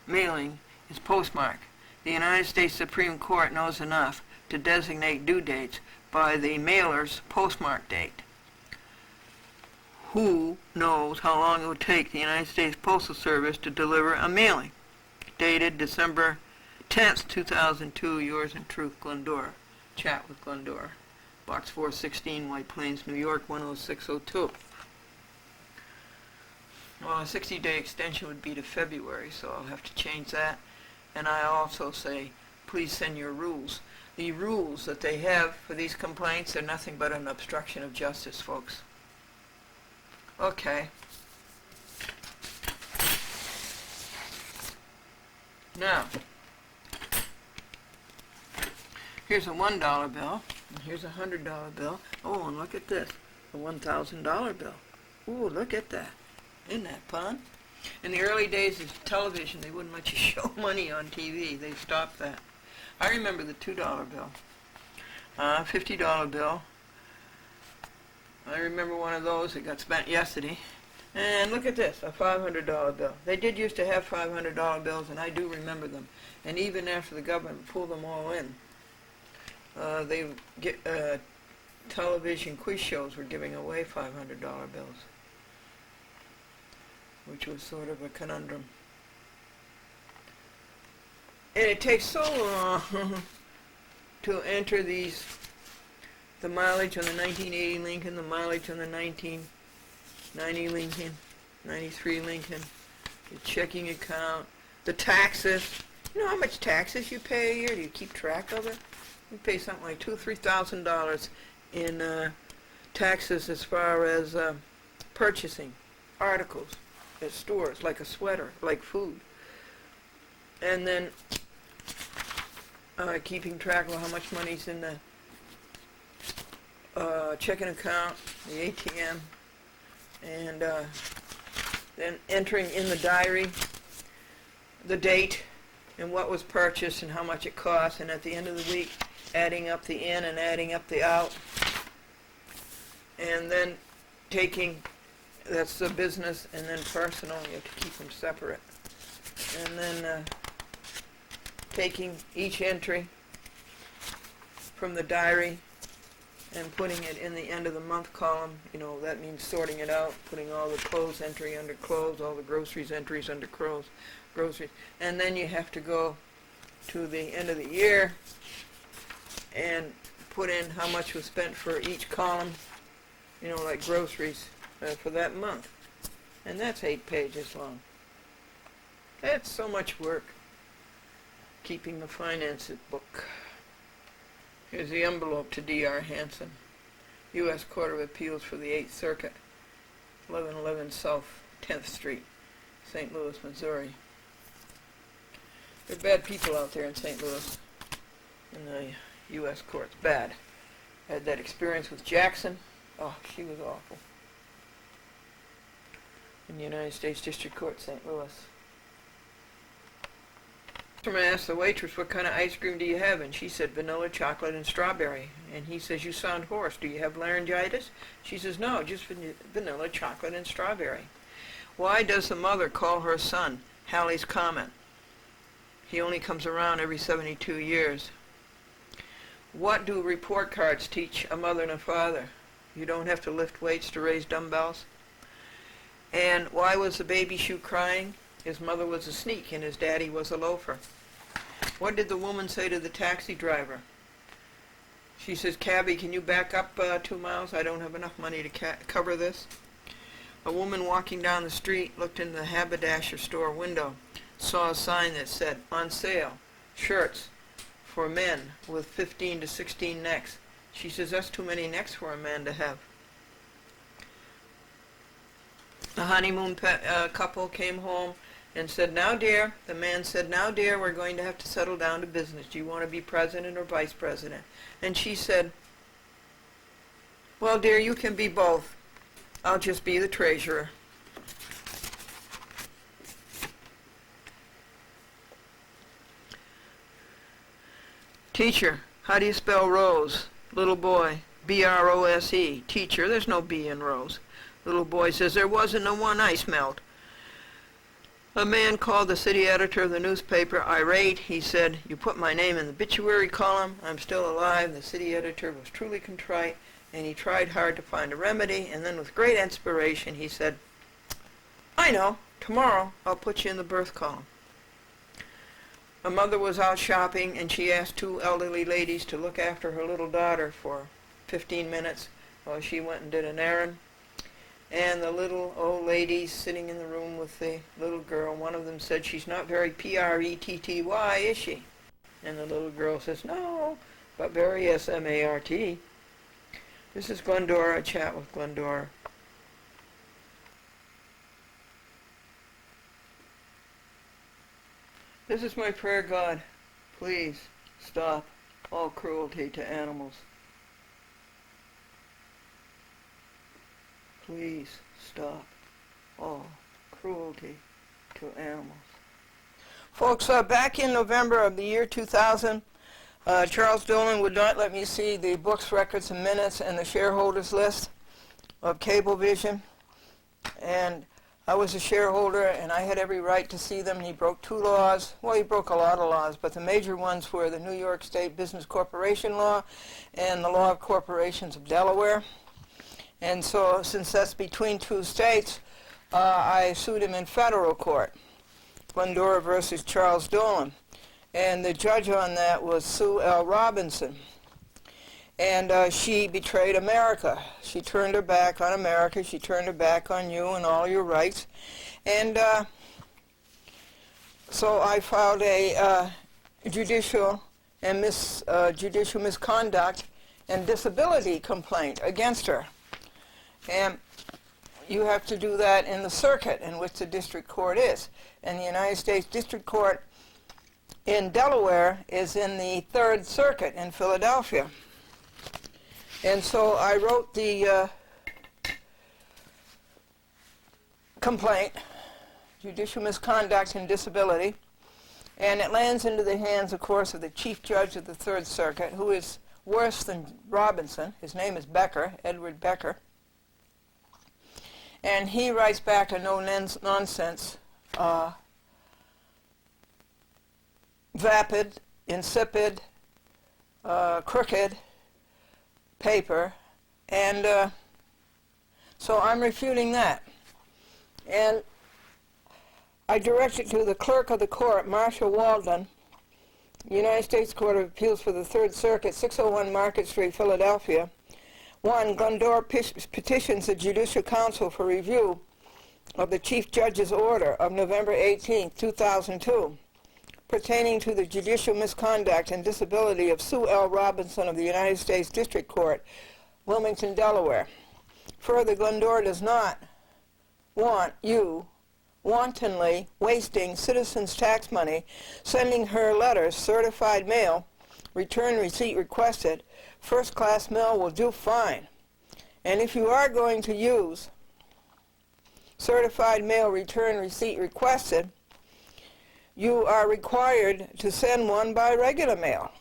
mailing is postmarked. The United States Supreme Court knows enough to designate due dates, by the mailer's postmark date. Who knows how long it would take the United States Postal Service to deliver a mailing? Dated December 10th, 2002, yours in truth, Glendora. Chat with Glendora. Box 416, White Plains, New York, 10602. Well, a 60-day extension would be to February, so I'll have to change that. And I also say, please send your rules. The rules that they have for these complaints are nothing but an obstruction of justice, folks. Okay. Now, here's a $1 bill, and here's a $100 bill. Oh, and look at this, a $1,000 bill. Ooh, look at that. Isn't that fun? In the early days of television, they wouldn't let you show money on TV. They stopped that. I remember the $2 bill, $50 bill. I remember one of those that got spent yesterday. And look at this, a $500 bill. They did used to have $500 bills, and I do remember them. And even after the government pulled them all in, they get television quiz shows were giving away $500 bills, which was sort of a conundrum. And it takes so long to enter the mileage on the 1980 Lincoln, the mileage on the 1990 Lincoln, 93 Lincoln, the checking account, the taxes. You know how much taxes you pay a year? Do you keep track of it? You pay something like $2,000 or $3,000 in taxes as far as purchasing articles at stores, like a sweater, like food. And then keeping track of how much money's in the checking account, the ATM, and then entering in the diary the date and what was purchased and how much it cost, and at the end of the week adding up the in and adding up the out, and then taking, that's the business, and then personal, you have to keep them separate, and then taking each entry from the diary and putting it in the end of the month column. You know, that means sorting it out, putting all the clothes entry under clothes, all the groceries entries under groceries. And then you have to go to the end of the year and put in how much was spent for each column, you know, like groceries for that month. And that's 8 pages long. That's so much work, keeping the finances book. Here's the envelope to D.R. Hansen, U.S. Court of Appeals for the 8th Circuit, 1111 South 10th Street, St. Louis, Missouri. There are bad people out there in St. Louis, in the U.S. courts. Bad. I had that experience with Jackson. Oh, she was awful. In the United States District Court, St. Louis. I asked the waitress, what kind of ice cream do you have? And she said, vanilla, chocolate, and strawberry. And he says, you sound hoarse. Do you have laryngitis? She says, no, just vanilla, chocolate, and strawberry. Why does the mother call her son Halley's Comet? He only comes around every 72 years. What do report cards teach a mother and a father? You don't have to lift weights to raise dumbbells. And why was the baby shoe crying? His mother was a sneak and his daddy was a loafer. What did the woman say to the taxi driver? She says, Cabby, can you back up 2 miles? I don't have enough money to cover this. A woman walking down the street looked in the haberdasher store window, saw a sign that said, on sale, shirts for men with 15 to 16 necks. She says, that's too many necks for a man to have. The honeymoon couple came home and said, now dear, the man said, now dear, we're going to have to settle down to business. Do you want to be president or vice president? And she said, well dear, you can be both. I'll just be the treasurer. Teacher, how do you spell rose? Little boy, B-R-O-S-E. Teacher, there's no B in rose. Little boy says, there wasn't no one ice melt. A man called the city editor of the newspaper irate. He said, "You put my name in the obituary column. I'm still alive." The city editor was truly contrite, and he tried hard to find a remedy, and then with great inspiration he said, "I know. Tomorrow I'll put you in the birth column." A mother was out shopping, and she asked two elderly ladies to look after her little daughter for 15 minutes while she went and did an errand. And the little old lady sitting in the room with the little girl, one of them said, "She's not very P-R-E-T-T-Y, is she?" And the little girl says, "No, but very S-M-A-R-T. This is Glendora, a chat with Glendora. This is my prayer, God. Please stop all cruelty to animals. Please stop all cruelty to animals. Folks, back in November of the year 2000, Charles Dolan would not let me see the books, records, and minutes and the shareholders list of Cablevision. And I was a shareholder, and I had every right to see them. He broke two laws. Well, he broke a lot of laws, but the major ones were the New York State Business Corporation Law and the Law of Corporations of Delaware. And so, since that's between two states, I sued him in federal court, Glendora versus Charles Dolan. And the judge on that was Sue L. Robinson. And she betrayed America. She turned her back on America. She turned her back on you and all your rights. And so I filed a judicial misconduct and disability complaint against her. And you have to do that in the circuit in which the district court is. And the United States District Court in Delaware is in the Third Circuit in Philadelphia. And so I wrote the complaint, judicial misconduct and disability, and it lands into the hands, of course, of the chief judge of the Third Circuit, who is worse than Robinson. His name is Becker, Edward Becker. And he writes back a no-nonsense, vapid, insipid, crooked paper, and so I'm refuting that. And I direct it to the clerk of the court, Marshall Walden, United States Court of Appeals for the Third Circuit, 601 Market Street, Philadelphia. 1. Glendora petitions the Judicial Council for review of the Chief Judge's order of November 18, 2002, pertaining to the judicial misconduct and disability of Sue L. Robinson of the United States District Court, Wilmington, Delaware. Further, Glendora does not want you wantonly wasting citizens' tax money, sending her letters, certified mail, return receipt requested. First-class mail will do fine. And if you are going to use certified mail, return receipt requested, you are required to send one by regular mail.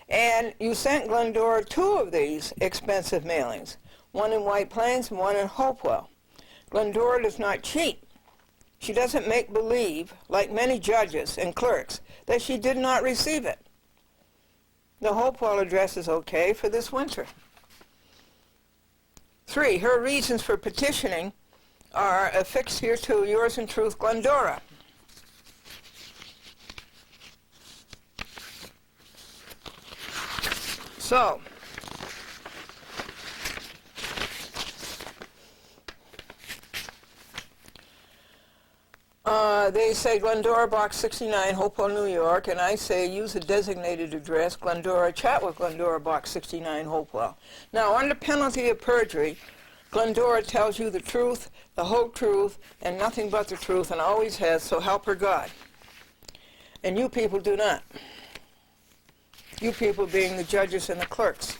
And you sent Glendora 2 of these expensive mailings, one in White Plains and one in Hopewell. Glendora does not cheat. She doesn't make believe, like many judges and clerks, that she did not receive it. The Hopewell address is okay for this winter. 3. Her reasons for petitioning are affixed here to yours in truth, Glendora. So, they say Glendora, Box 69, Hopewell, New York, and I say use a designated address, Glendora, chat with Glendora, Box 69, Hopewell. Now, under penalty of perjury, Glendora tells you the truth, the whole truth, and nothing but the truth, and always has, so help her God. And you people do not. You people being the judges and the clerks.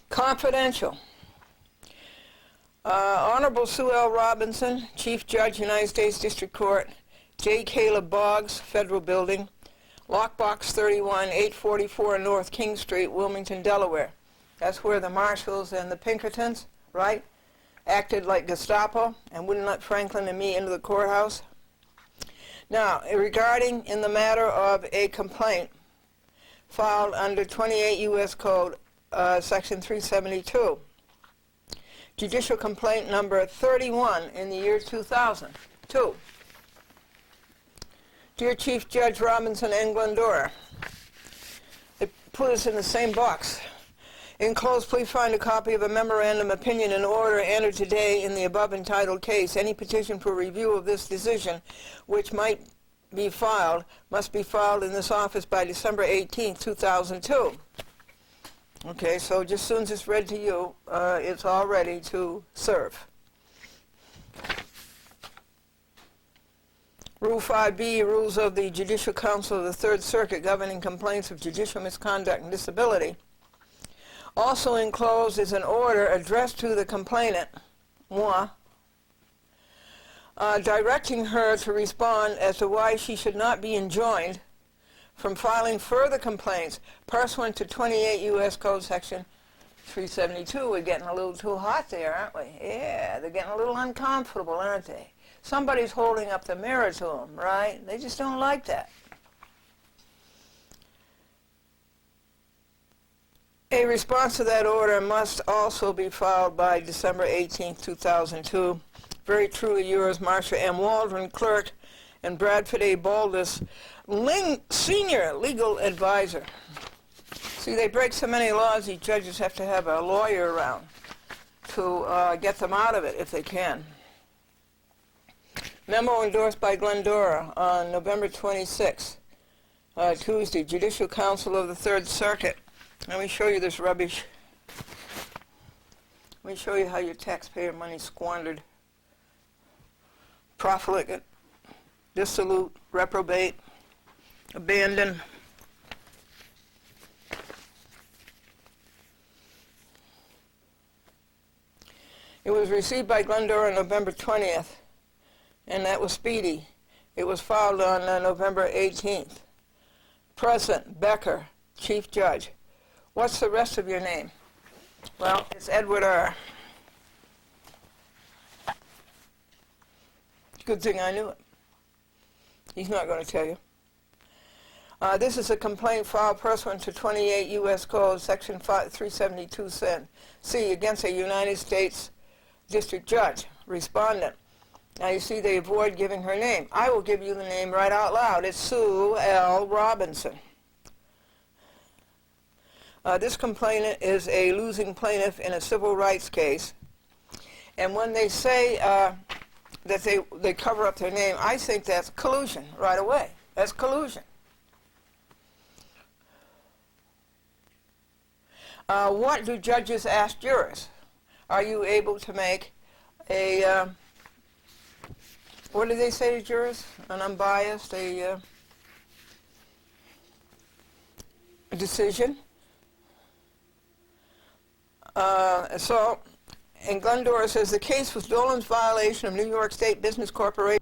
Confidential. Honorable Sue L. Robinson, Chief Judge, United States District Court, J. Caleb Boggs, Federal Building, Lockbox 31, 844 North King Street, Wilmington, Delaware. That's where the Marshalls and the Pinkertons, right? acted like Gestapo and wouldn't let Franklin and me into the courthouse. Now, regarding in the matter of a complaint filed under 28 U.S. Code, Section 372, judicial complaint number 31 in the year 2002. Dear Chief Judge Robinson and Glendora, they put us in the same box. Enclosed, please find a copy of a memorandum opinion in order entered today in the above entitled case. Any petition for review of this decision, which might be filed, must be filed in this office by December 18, 2002. Okay, so just as soon as it's read to you, it's all ready to serve. Rule 5B, Rules of the Judicial Council of the Third Circuit governing complaints of judicial misconduct and disability. Also enclosed is an order addressed to the complainant, moi, directing her to respond as to why she should not be enjoined from filing further complaints pursuant to 28 U.S. Code Section 372. We're getting a little too hot there, aren't we? Yeah, they're getting a little uncomfortable, aren't they? Somebody's holding up the mirror to them, right? They just don't like that. A response to that order must also be filed by December 18, 2002. Very truly yours, Marsha M. Waldron, Clerk, and Bradford A. Baldus, Senior Legal Advisor. See, they break so many laws, these judges have to have a lawyer around to get them out of it if they can. Memo endorsed by Glendora on November 26, Tuesday, Judicial Council of the Third Circuit. Let me show you this rubbish. Let me show you how your taxpayer money squandered. Profligate, dissolute, reprobate, abandoned. It was received by Glendora on November 20th, and that was speedy. It was filed on November 18th. Present, Becker, Chief Judge. What's the rest of your name? Well, it's Edward R. Good thing I knew it. He's not going to tell you. This is a complaint filed pursuant to 28 U.S. Code, Section 372C, against a United States District Judge, respondent. Now you see they avoid giving her name. I will give you the name right out loud. It's Sue L. Robinson. This complainant is a losing plaintiff in a civil rights case. And when they say that they cover up their name, I think that's collusion right away. That's collusion. What do judges ask jurors? Are you able to make a, what do they say to jurors? An unbiased, a decision? And Glendora says the case was Dolan's violation of New York State Business Corporation.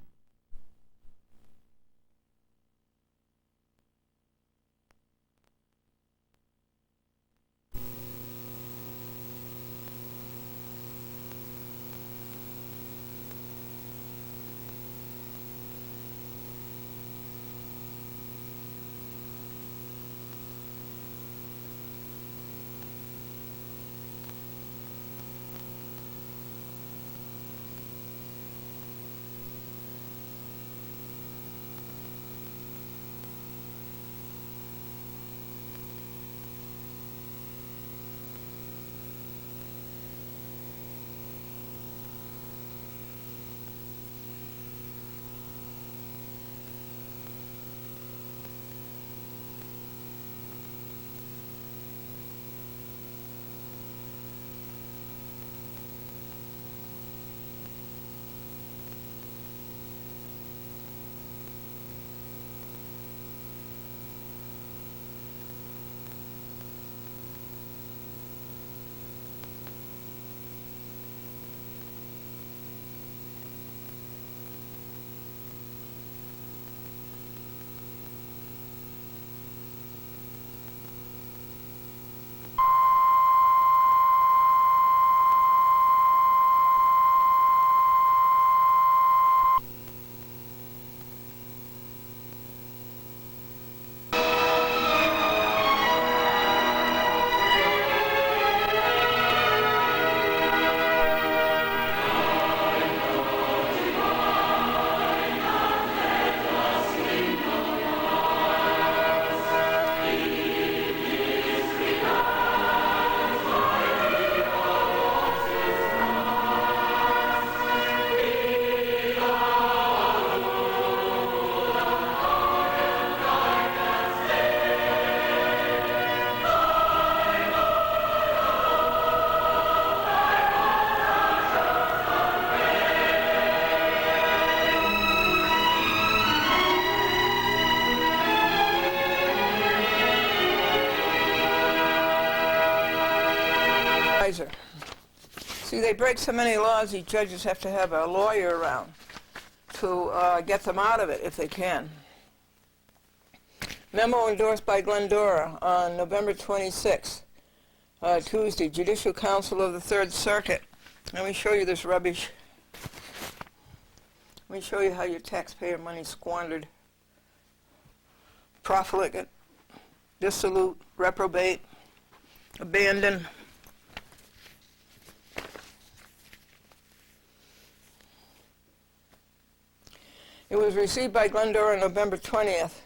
See, they break so many laws, these judges have to have a lawyer around to get them out of it if they can. Memo endorsed by Glendora on November 26th, Tuesday, Judicial Council of the Third Circuit. Let me show you this rubbish. Let me show you how your taxpayer money squandered. Profligate, dissolute, reprobate, abandoned. It was received by Glendora on November 20th,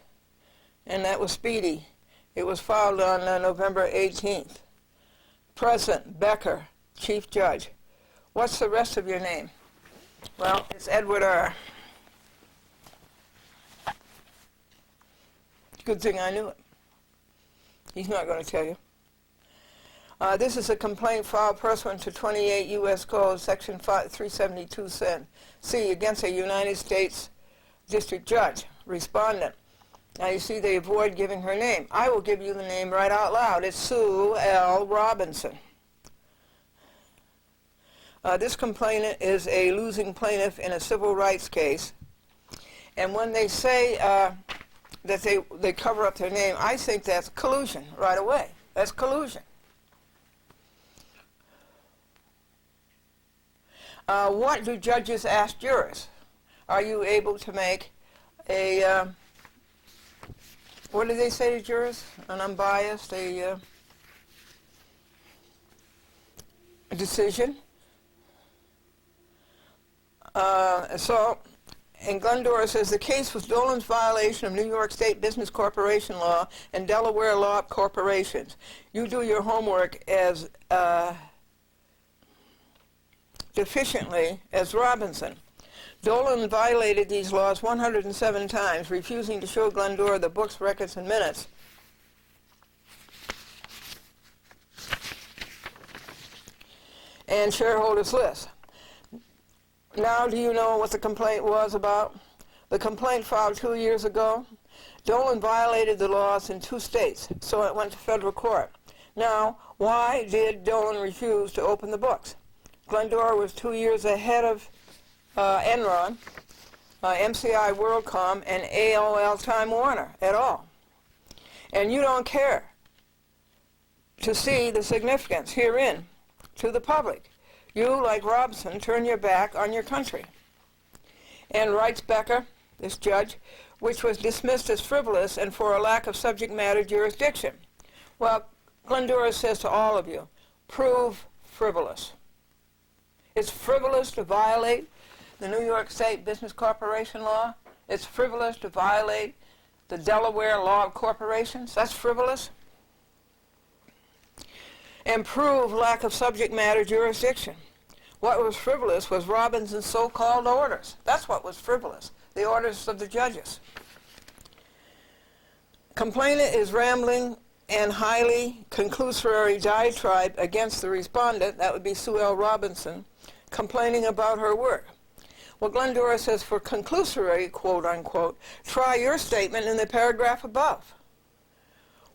and that was speedy. It was filed on November 18th. President Becker, Chief Judge. What's the rest of your name? Well, it's Edward R. Good thing I knew it. He's not going to tell you. This is a complaint filed pursuant to 28 U.S. Code, Section 372C, against a United States District Judge. Respondent. Now you see they avoid giving her name. I will give you the name right out loud. It's Sue L. Robinson. This complainant is a losing plaintiff in a civil rights case. And when they say that they cover up their name, I think that's collusion right away. That's collusion. What do judges ask jurors? Are you able to make a, what do they say to jurors? An unbiased, a decision? And Glendora says the case was Dolan's violation of New York State Business Corporation law and Delaware law corporations. You do your homework as deficiently as Robinson. Dolan violated these laws 107 times, refusing to show Glendora the books, records, and minutes. And shareholders list. Now do you know what the complaint was about? The complaint filed 2 years ago. Dolan violated the laws in 2 states, so it went to federal court. Now, why did Dolan refuse to open the books? Glendora was 2 years ahead of Enron, MCI WorldCom, and AOL Time Warner at all. And you don't care to see the significance herein to the public. You, like Robinson, turn your back on your country. And writes Becker, this judge, which was dismissed as frivolous and for a lack of subject matter jurisdiction. Well, Glendora says to all of you, prove frivolous. It's frivolous to violate the New York State Business Corporation law. It's frivolous to violate the Delaware law of corporations. That's frivolous. And prove lack of subject matter jurisdiction. What was frivolous was Robinson's so-called orders. That's what was frivolous, the orders of the judges. Complainant is rambling and highly conclusory diatribe against the respondent, that would be Sue L. Robinson, complaining about her work. Well, Glendora says for conclusory, quote unquote, try your statement in the paragraph above.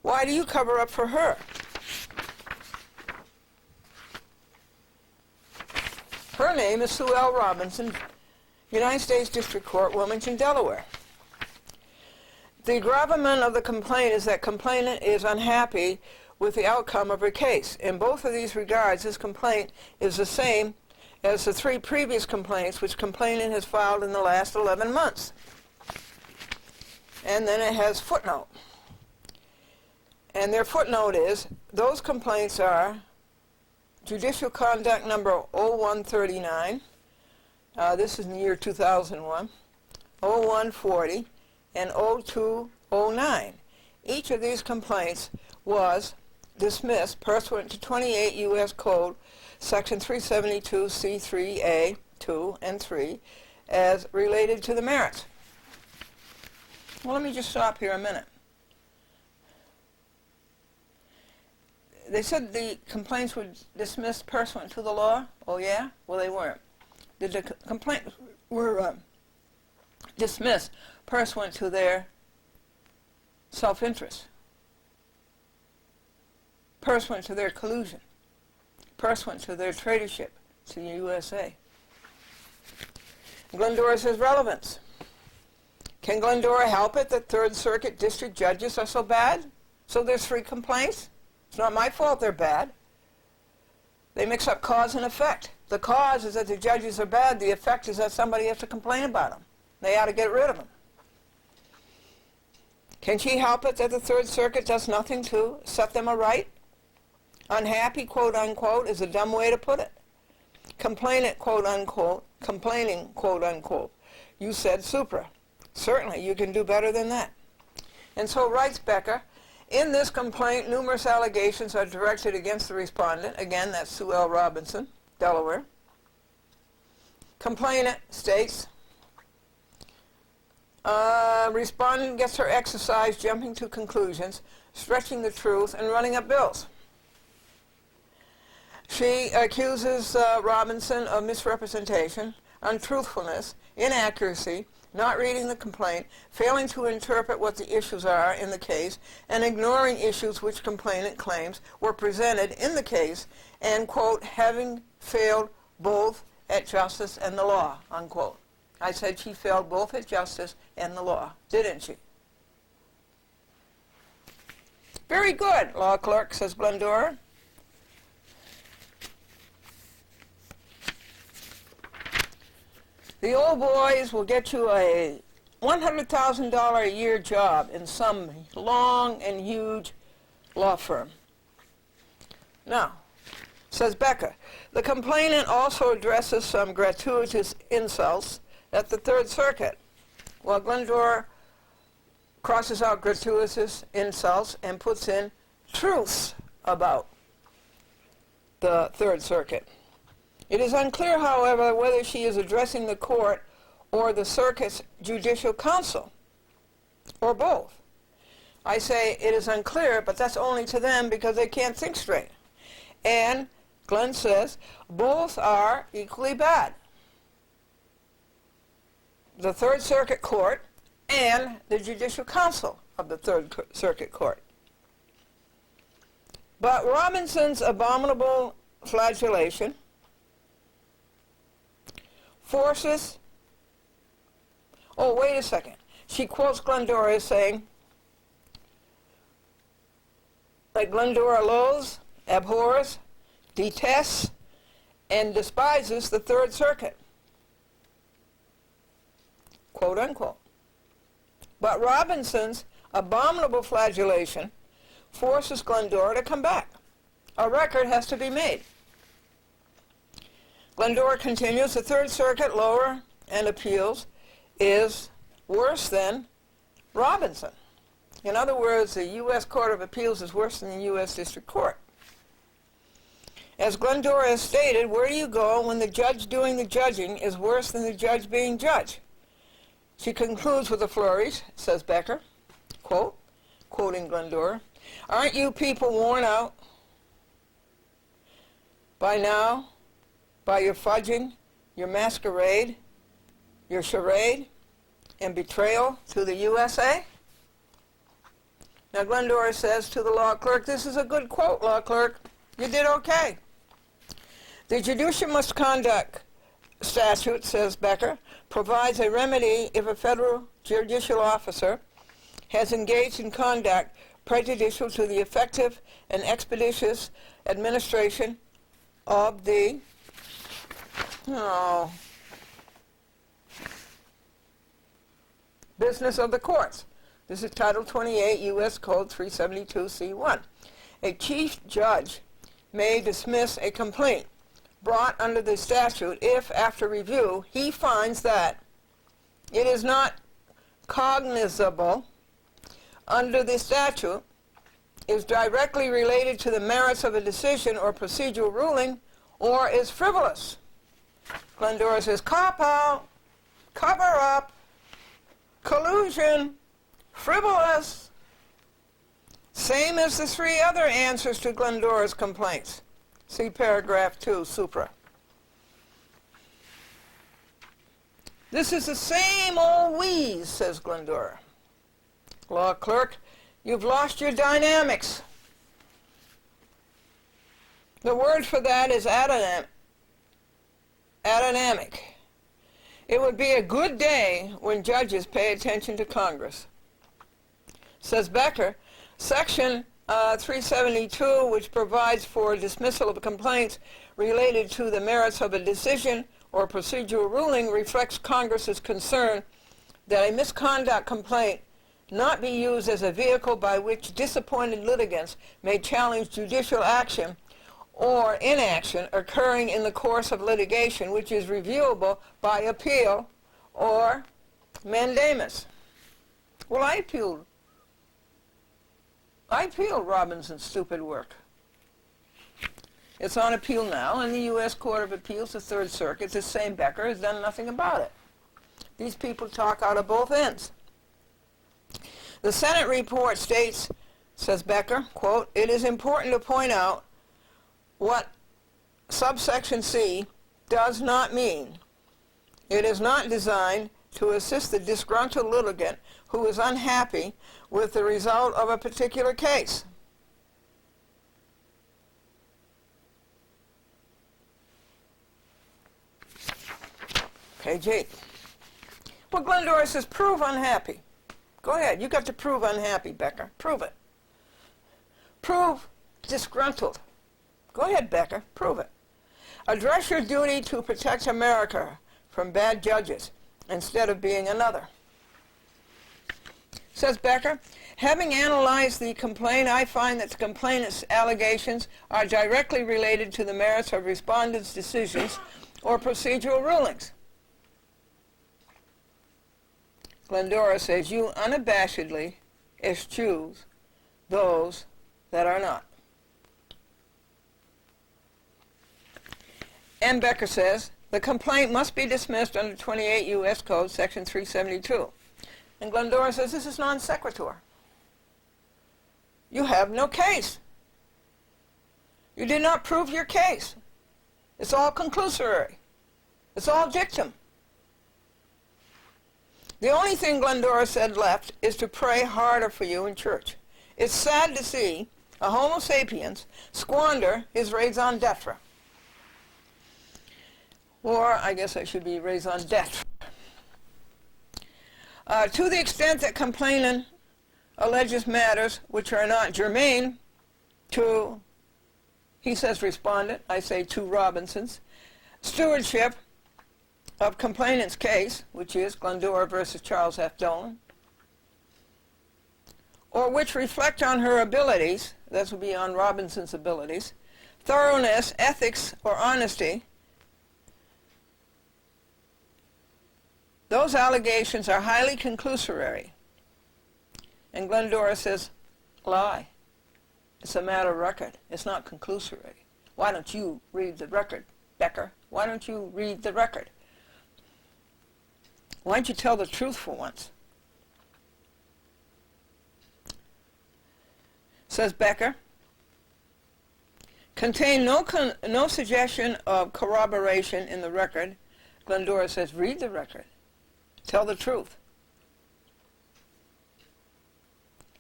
Why do you cover up for her? Her name is Sue L. Robinson, United States District Court, Wilmington, Delaware. The gravamen of the complaint is that complainant is unhappy with the outcome of her case. In both of these regards, this complaint is the same as the 3 previous complaints which complainant has filed in the last 11 months. And then it has footnote. And their footnote is, those complaints are Judicial Conduct number 0139, this is in the year 2001, 0140, and 0209. Each of these complaints was dismissed pursuant to 28 U.S. Code, Section 372C3A, 2, and 3, as related to the merits. Well, let me just stop here a minute. They said the complaints were dismissed pursuant to the law. Oh, yeah? Well, they weren't. The complaints were dismissed pursuant to their self-interest, pursuant to their collusion, pursuant to their traitorship, It's the USA. Glendora says relevance. Can Glendora help it that Third Circuit district judges are so bad? So there's 3 complaints? It's not my fault they're bad. They mix up cause and effect. The cause is that the judges are bad. The effect is that somebody has to complain about them. They ought to get rid of them. Can she help it that the Third Circuit does nothing to set them aright? Unhappy, quote unquote, is a dumb way to put it. Complainant, quote unquote, complaining, quote unquote. You said supra. Certainly, you can do better than that. And so writes Becker, in this complaint, numerous allegations are directed against the respondent. Again, that's Sue L. Robinson, Delaware. Complainant states, respondent gets her exercise jumping to conclusions, stretching the truth, and running up bills. She accuses Robinson of misrepresentation, untruthfulness, inaccuracy, not reading the complaint, failing to interpret what the issues are in the case, and ignoring issues which complainant claims were presented in the case, and, quote, having failed both at justice and the law, unquote. I said she failed both at justice and the law, didn't she? Very good, law clerk, says Glendora. The old boys will get you a $100,000 a year job in some long and huge law firm. Now, says Becker, the complainant also addresses some gratuitous insults at the Third Circuit. Well, Glendora crosses out gratuitous insults and puts in truths about the Third Circuit. It is unclear, however, whether she is addressing the court or the circuit's judicial council, or both. I say it is unclear, but that's only to them because they can't think straight. And Glenn says both are equally bad. The Third Circuit Court and the judicial council of the Third Circuit Court. But Robinson's abominable flagellation forces, oh, wait a second. She quotes Glendora as saying that Glendora loathes, abhors, detests, and despises the Third Circuit, quote unquote. But Robinson's abominable flagellation forces Glendora to come back. A record has to be made. Glendora continues, the Third Circuit, lower and appeals, is worse than Robinson. In other words, the U.S. Court of Appeals is worse than the U.S. District Court. As Glendora has stated, where do you go when the judge doing the judging is worse than the judge being judged? She concludes with a flourish, says Becker, quote, quoting Glendora, aren't you people worn out by now by your fudging, your masquerade, your charade, and betrayal to the USA? Now Glendora says to the law clerk, this is a good quote, law clerk. You did okay. The judicial misconduct statute, says Becker, provides a remedy if a federal judicial officer has engaged in conduct prejudicial to the effective and expeditious administration of the business of the courts. This is Title 28 U.S. Code 372C1. A chief judge may dismiss a complaint brought under the statute if, after review, he finds that it is not cognizable under the statute, is directly related to the merits of a decision or procedural ruling, or is frivolous. Glendora says, cop out, cover up, collusion, frivolous. Same as the 3 other answers to Glendora's complaints. See paragraph 2, supra. This is the same old wheeze, says Glendora. Law clerk, you've lost your dynamics. The word for that is aerodynamic. It would be a good day when judges pay attention to Congress. Says Becker, Section 372, which provides for dismissal of complaints related to the merits of a decision or procedural ruling, reflects Congress's concern that a misconduct complaint not be used as a vehicle by which disappointed litigants may challenge judicial action or inaction occurring in the course of litigation, which is reviewable by appeal or mandamus. Well, I appealed Robinson's stupid work. It's on appeal now, and the U.S. Court of Appeals, the Third Circuit, the same Becker, has done nothing about it. These people talk out of both ends. The Senate report states, says Becker, quote, "It is important to point out what subsection C does not mean. It is not designed to assist the disgruntled litigant who is unhappy with the result of a particular case." Page 8. Well, Glendora says, prove unhappy. Go ahead. You got to prove unhappy, Becker. Prove it. Prove disgruntled. Go ahead, Becker. Prove it. Address your duty to protect America from bad judges instead of being another. Says Becker, having analyzed the complaint, I find that the complainant's allegations are directly related to the merits of respondents' decisions or procedural rulings. Glendora says, you unabashedly eschews those that are not. M. Becker says, the complaint must be dismissed under 28 U.S. Code, Section 372. And Glendora says, this is non sequitur. You have no case. You did not prove your case. It's all conclusory. It's all dictum. The only thing Glendora said left is to pray harder for you in church. It's sad to see a Homo sapiens squander his raison d'etre. Or, I guess I should be raison d'etre. To the extent that complainant alleges matters which are not germane to, he says respondent, I say to Robinson's, stewardship of complainant's case, which is Glendora versus Charles F. Dolan, or which reflect on her abilities, this would be on Robinson's abilities, thoroughness, ethics, or honesty, those allegations are highly conclusory. And Glendora says, lie. It's a matter of record. It's not conclusory. Why don't you read the record, Becker? Why don't you read the record? Why don't you tell the truth for once? Says Becker, contain no suggestion of corroboration in the record. Glendora says, read the record. Tell the truth.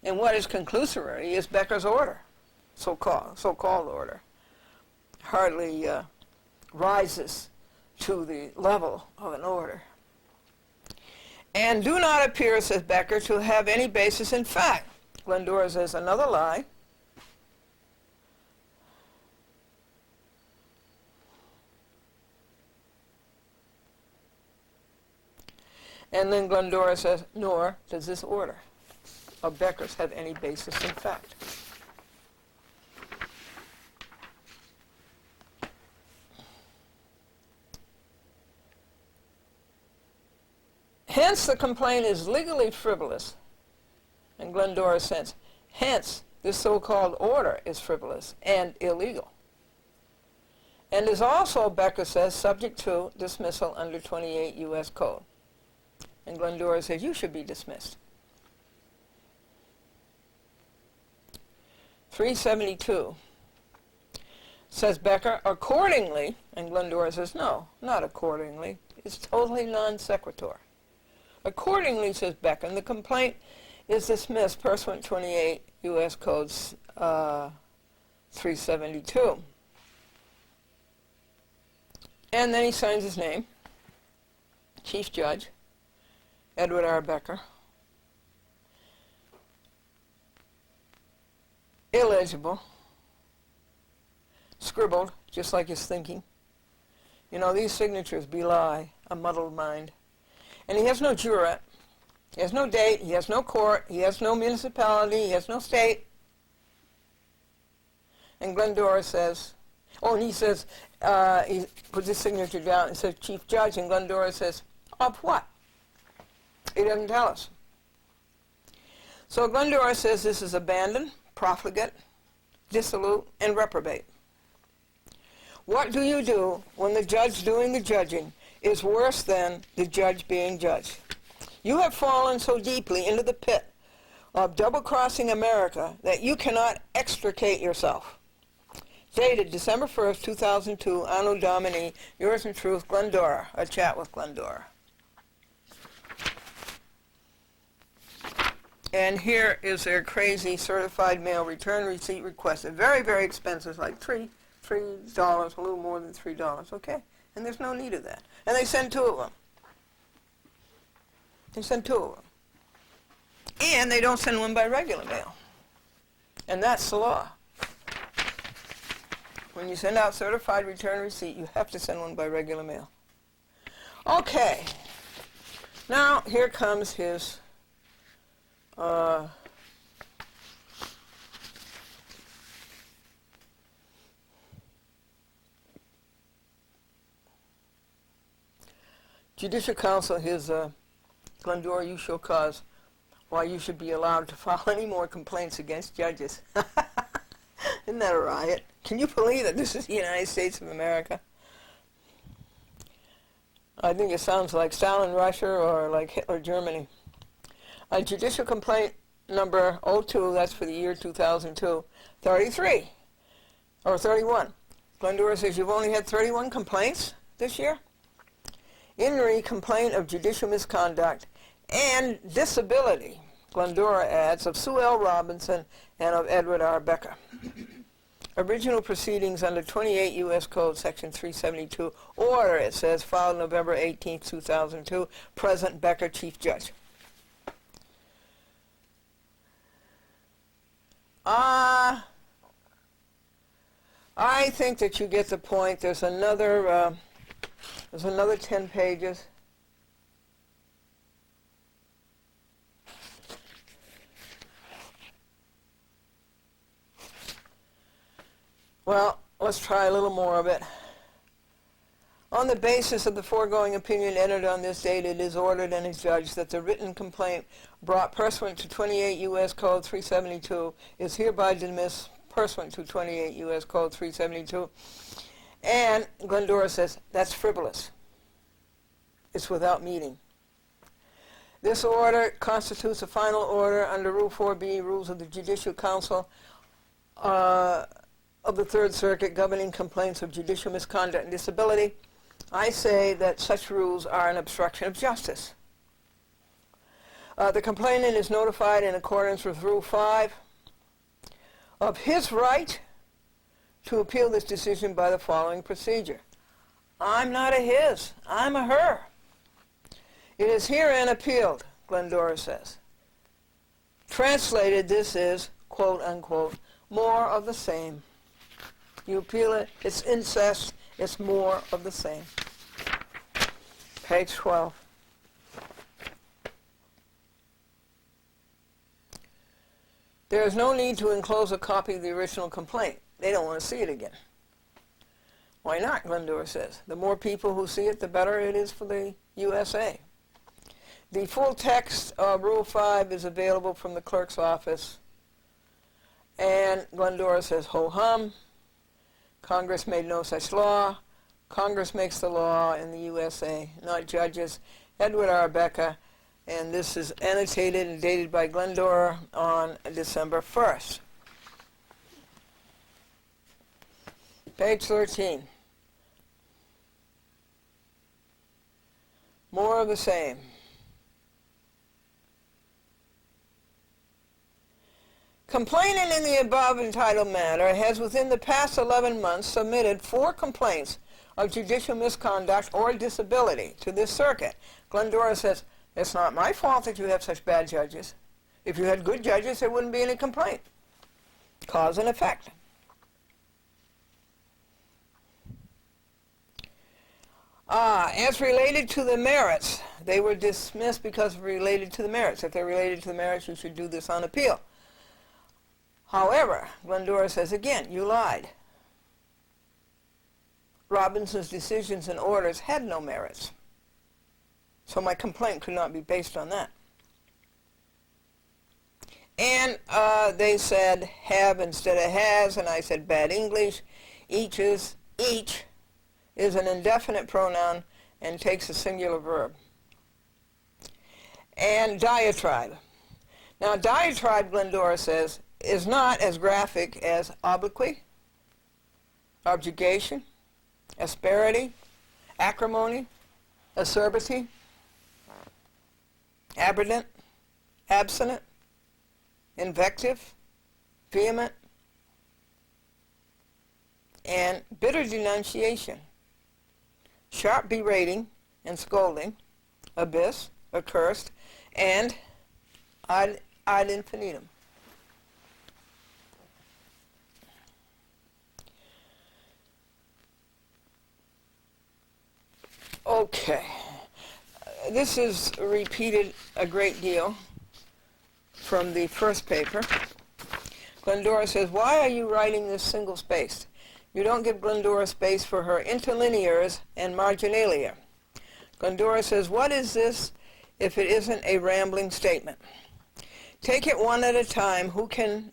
And what is conclusory is Becker's order, so-called order. Hardly rises to the level of an order. And do not appear, says Becker, to have any basis in fact. Glendora says another lie. And then Glendora says, nor does this order of Becker's have any basis in fact. Hence, the complaint is legally frivolous. And Glendora says, hence, this so-called order is frivolous and illegal. And is also, Becker says, subject to dismissal under 28 U.S. Code. And Glendora says, you should be dismissed. 372 says Becker, accordingly, and Glendora says, no, not accordingly. It's totally non sequitur. Accordingly, says Becker, the complaint is dismissed pursuant 28 U.S. Codes 372. And then he signs his name, Chief Judge, Edward R. Becker. Illegible, scribbled, just like his thinking. You know, these signatures belie a muddled mind. And he has no jurat. He has no date. He has no court. He has no municipality. He has no state. And Glendora says, oh, and he says, he puts his signature down and says, Chief Judge, and Glendora says, of what? He doesn't tell us. So Glendora says this is abandoned, profligate, dissolute, and reprobate. What do you do when the judge doing the judging is worse than the judge being judged? You have fallen so deeply into the pit of double-crossing America that you cannot extricate yourself. Dated December 1st, 2002, Anno Domini, yours in truth, Glendora. A chat with Glendora. And here is their crazy certified mail return receipt requested. Very, very expensive, like $3, a little more than $3, okay? And there's no need of that. And they send 2 of them. They send 2 of them. And they don't send one by regular mail. And that's the law. When you send out certified return receipt, you have to send one by regular mail. Okay. Now, here comes his Judicial Council, his Glendora, you show cause why you should be allowed to file any more complaints against judges. Isn't that a riot? Can you believe that this is the United States of America? I think it sounds like Stalin Russia or like Hitler Germany. A judicial complaint number 02, that's for the year 2002, 33, or 31. Glendora says you've only had 31 complaints this year? In re complaint of judicial misconduct and disability, Glendora adds, of Sue L. Robinson and of Edward R. Becker. Original proceedings under 28 U.S. Code, Section 372. Order, it says, filed November 18, 2002. Present Becker, Chief Judge. I think that you get the point. There's another 10 pages. Well, let's try a little more of it. On the basis of the foregoing opinion entered on this date, it is ordered and is judged that the written complaint brought pursuant to 28 U.S. Code 372 is hereby dismissed pursuant to 28 U.S. Code 372. And Glendora says that's frivolous. It's without meaning. This order constitutes a final order under Rule 4B, Rules of the Judicial Council of the Third Circuit governing complaints of judicial misconduct and disability. I say that such rules are an obstruction of justice. The complainant is notified in accordance with Rule 5 of his right to appeal this decision by the following procedure. I'm not a his, I'm a her. It is herein appealed, Glendora says. Translated, this is, quote unquote, more of the same. You appeal it, it's incest, it's more of the same. Page 12. There is no need to enclose a copy of the original complaint. They don't want to see it again. Why not, Glendora says. The more people who see it, the better it is for the USA. The full text of Rule 5 is available from the clerk's office. And Glendora says, ho-hum. Congress made no such law. Congress makes the law in the USA, not judges. Edward R. Becker, and this is annotated and dated by Glendora on December 1st. Page 13. More of the same. Complainant in the above entitled matter has within the past 11 months submitted 4 complaints of judicial misconduct or disability to this circuit. Glendora says, it's not my fault that you have such bad judges. If you had good judges, there wouldn't be any complaint. Cause and effect. As related to the merits, they were dismissed because related to the merits. If they're related to the merits, you should do this on appeal. However, Glendora says again, you lied. Robinson's decisions and orders had no merits. So my complaint could not be based on that. And they said have instead of has, and I said bad English. Each is an indefinite pronoun and takes a singular verb. And diatribe. Now diatribe, Glendora says, is not as graphic as obloquy, objurgation, asperity, acrimony, acerbity, aberrant, abstinent, invective, vehement, and bitter denunciation, sharp berating and scolding, abyss, accursed, and ad infinitum. Okay, this is repeated a great deal from the first paper. Glendora says, why are you writing this single-spaced? You don't give Glendora space for her interlinears and marginalia. Glendora says, what is this if it isn't a rambling statement? Take it one at a time. Who can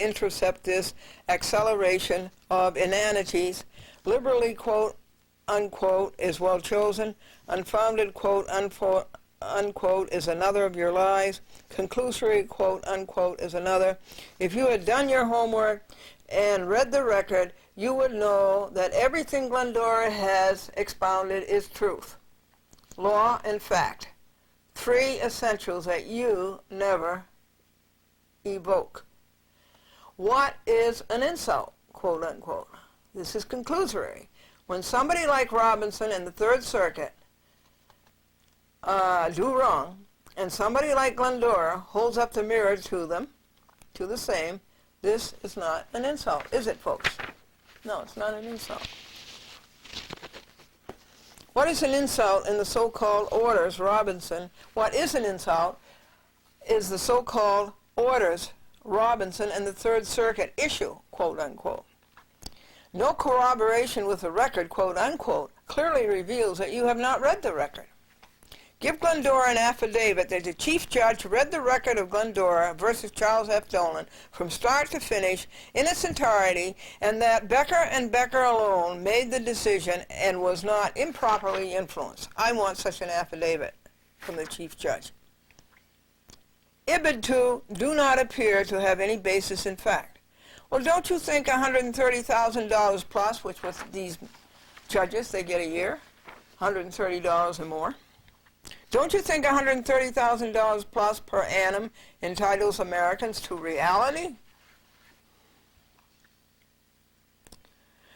intercept this acceleration of inanities? Liberally, quote, unquote, is well chosen. Unfounded, quote, unquote, is another of your lies. Conclusory, quote, unquote, is another. If you had done your homework and read the record, you would know that everything Glendora has expounded is truth, law, and fact. Three essentials that you never evoke. What is an insult, quote, unquote? This is conclusory. When somebody like Robinson and the Third Circuit do wrong, and somebody like Glendora holds up the mirror to them, to the same, this is not an insult, is it, folks? No, it's not an insult. What is an insult in the so-called orders, Robinson? What is an insult is the so-called orders, Robinson and the Third Circuit issue, quote, unquote. No corroboration with the record, quote, unquote, clearly reveals that you have not read the record. Give Glendora an affidavit that the chief judge read the record of Glendora versus Charles F. Dolan from start to finish in its entirety, and that Becker and Becker alone made the decision and was not improperly influenced. I want such an affidavit from the chief judge. Ibid 2 do not appear to have any basis in fact. Well, don't you think $130,000 plus, which with these judges, they get a year, $130 or more, don't you think $130,000 plus per annum entitles Americans to reality?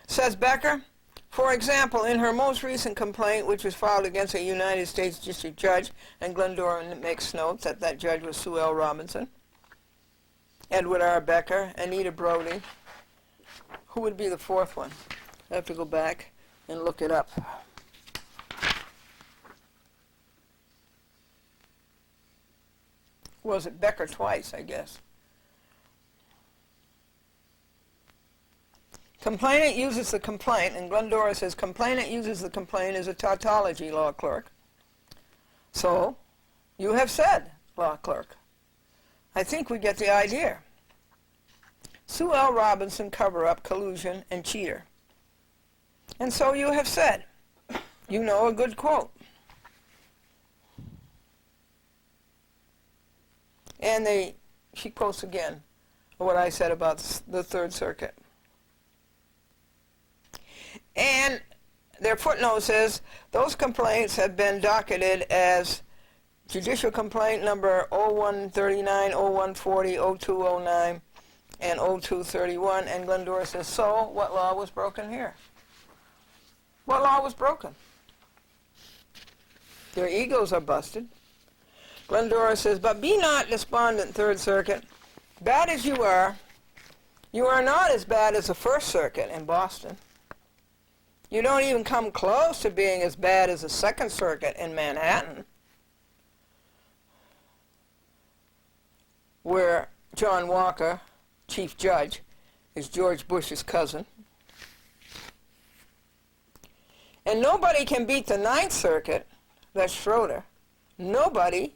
Says Becker, for example, in her most recent complaint, which was filed against a United States District Judge, and Glendora makes notes that that judge was Sue L. Robinson, Edward R. Becker, Anita Brody. Who would be the fourth one? I have to go back and look it up. Was it Becker twice, I guess? Complainant uses the complaint, and Glendora says complainant uses the complaint as a tautology, law clerk. So, you have said, law clerk. I think we get the idea. Sue L. Robinson, cover-up, collusion, and cheater. And so you have said. You know a good quote. And she quotes again what I said about the Third Circuit. And their footnote says, those complaints have been docketed as judicial complaint number 0139, 0140, 0209, and 0231. And Glendora says, so what law was broken here? What law was broken? Their egos are busted. Glendora says, but be not despondent, Third Circuit. Bad as you are not as bad as the First Circuit in Boston. You don't even come close to being as bad as the Second Circuit in Manhattan, where John Walker, Chief Judge, is George Bush's cousin. And nobody can beat the Ninth Circuit, that's Schroeder. Nobody.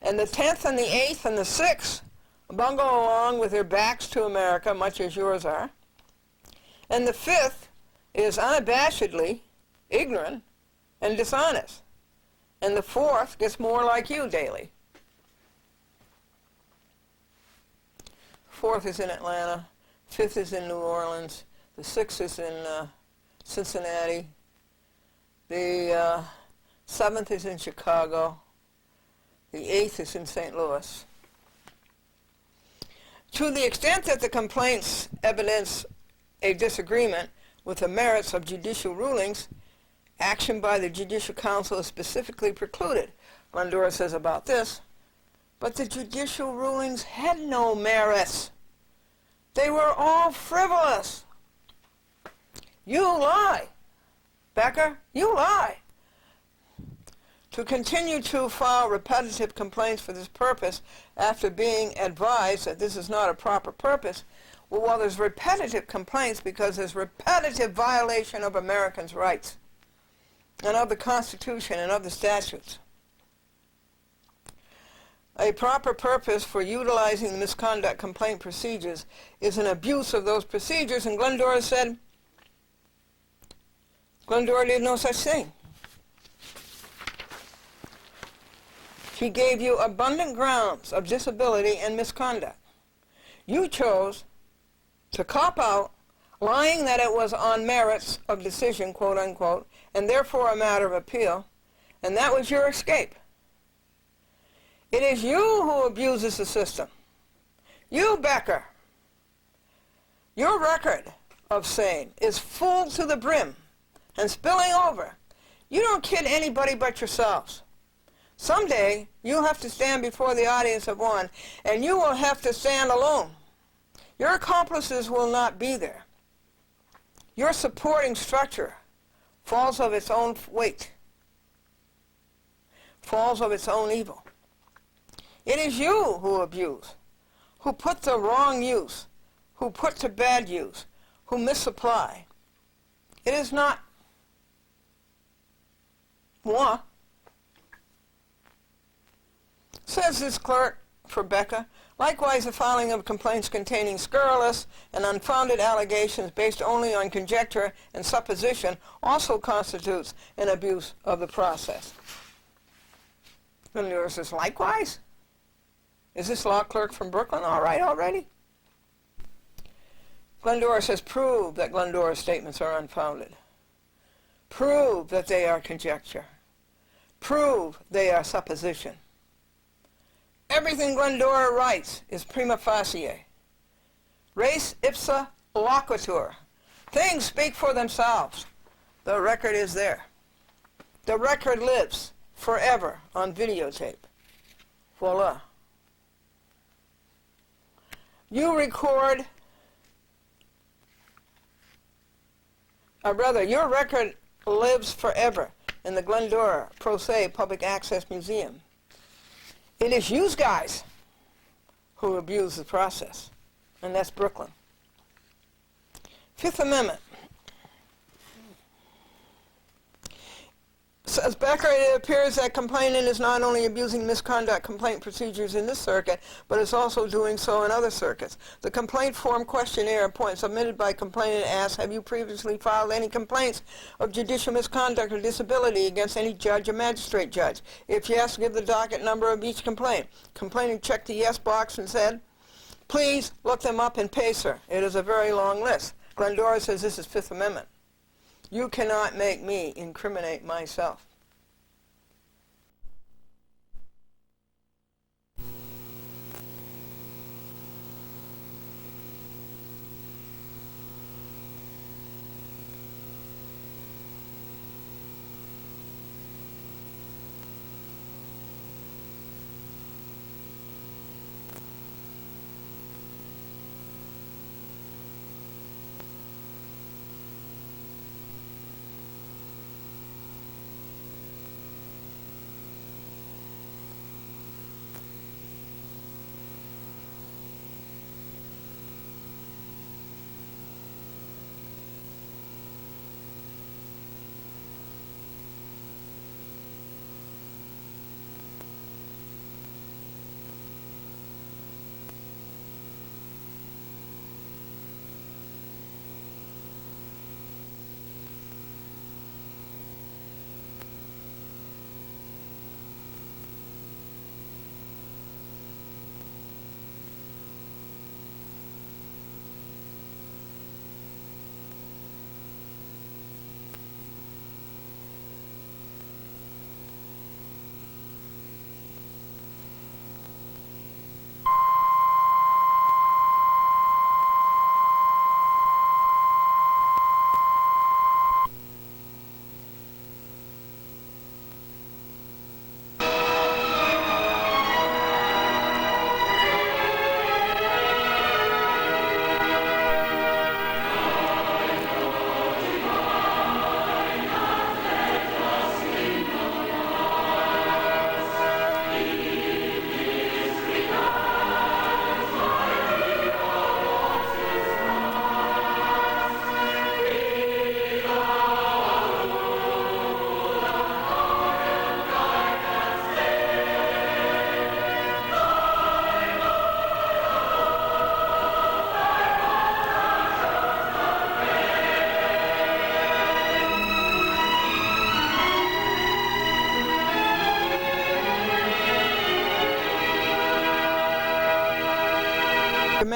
And the 10th and the 8th and the 6th bungle along with their backs to America, much as yours are. And the 5th is unabashedly ignorant and dishonest. And the 4th gets more like you daily. 4th is in Atlanta, 5th is in New Orleans, the 6th is in Cincinnati, the 7th is in Chicago, the 8th is in St. Louis. To the extent that the complaints evidence a disagreement with the merits of judicial rulings, action by the Judicial Council is specifically precluded. Glendora says about this, but the judicial rulings had no merits. They were all frivolous. You lie. Becker, you lie. To continue to file repetitive complaints for this purpose after being advised that this is not a proper purpose, well, there's repetitive complaints because there's repetitive violation of Americans' rights and of the Constitution and of the statutes. A proper purpose for utilizing the misconduct complaint procedures is an abuse of those procedures, and Glendora said, Glendora did no such thing. She gave you abundant grounds of disability and misconduct. You chose to cop out, lying that it was on merits of decision, quote unquote, and therefore a matter of appeal, and that was your escape. It is you who abuses the system. You, Becker. Your record of same is full to the brim and spilling over. You don't kid anybody but yourselves. Someday, you'll have to stand before the audience of one, and you will have to stand alone. Your accomplices will not be there. Your supporting structure falls of its own weight, falls of its own evil. It is you who abuse, who put the wrong use, who put to bad use, who misapply. It is not moi. Says this clerk for Becca, likewise the filing of complaints containing scurrilous and unfounded allegations based only on conjecture and supposition also constitutes an abuse of the process. Glendora says, likewise? Is this law clerk from Brooklyn all right already? Glendora says, prove that Glendora's statements are unfounded. Prove that they are conjecture. Prove they are supposition. Everything Glendora writes is prima facie. Res ipsa loquitur. Things speak for themselves. The record is there. The record lives forever on videotape. Voila. You record, or rather, your record lives forever in the Glendora Pro Se Public Access Museum. It is you guys who abuse the process, and that's Brooklyn. Fifth Amendment. Says Becker, it appears that complainant is not only abusing misconduct complaint procedures in this circuit, but is also doing so in other circuits. The complaint form questionnaire point submitted by complainant asks, have you previously filed any complaints of judicial misconduct or disability against any judge or magistrate judge? If yes, give the docket number of each complaint. Complainant checked the yes box and said, please look them up in PACER. It is a very long list. Glendora says this is Fifth Amendment. You cannot make me incriminate myself.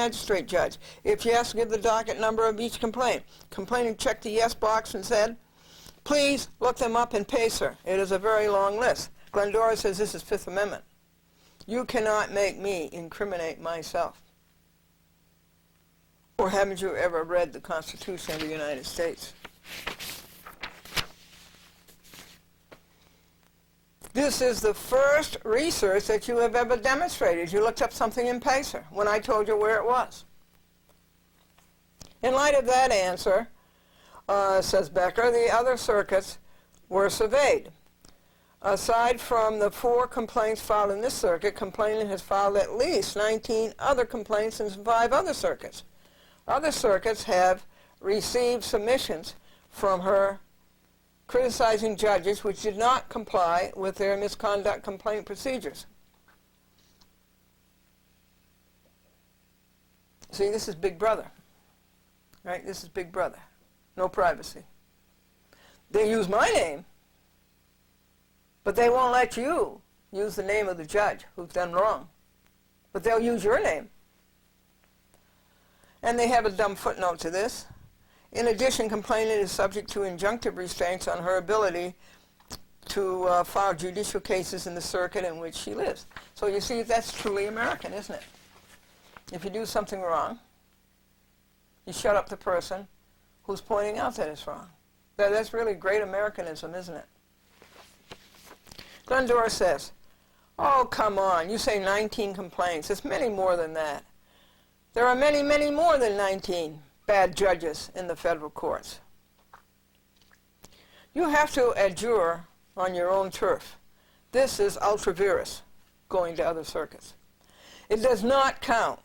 magistrate judge. If yes, give the docket number of each complaint. Complainant checked the yes box and said, please look them up in PACER. It is a very long list. Glendora says this is Fifth Amendment. You cannot make me incriminate myself. Or haven't you ever read the Constitution of the United States? This is the first research that you have ever demonstrated. You looked up something in PACER when I told you where it was. In light of that answer, says Becker, the other circuits were surveyed. Aside from the 4 complaints filed in this circuit, complainant has filed at least 19 other complaints in 5 other circuits. Other circuits have received submissions from her criticizing judges which did not comply with their misconduct complaint procedures. See, this is Big Brother, right? This is Big Brother. No privacy. They use my name, but they won't let you use the name of the judge who's done wrong. But they'll use your name. And they have a dumb footnote to this. In addition, complainant is subject to injunctive restraints on her ability to file judicial cases in the circuit in which she lives. So you see, that's truly American, isn't it? If you do something wrong, you shut up the person who's pointing out that it's wrong. That's really great Americanism, isn't it? Glendora says, oh, come on, you say 19 complaints. It's many more than that. There are many, many more than 19 bad judges in the federal courts. You have to adjure on your own turf. This is ultra vires, going to other circuits. It does not count.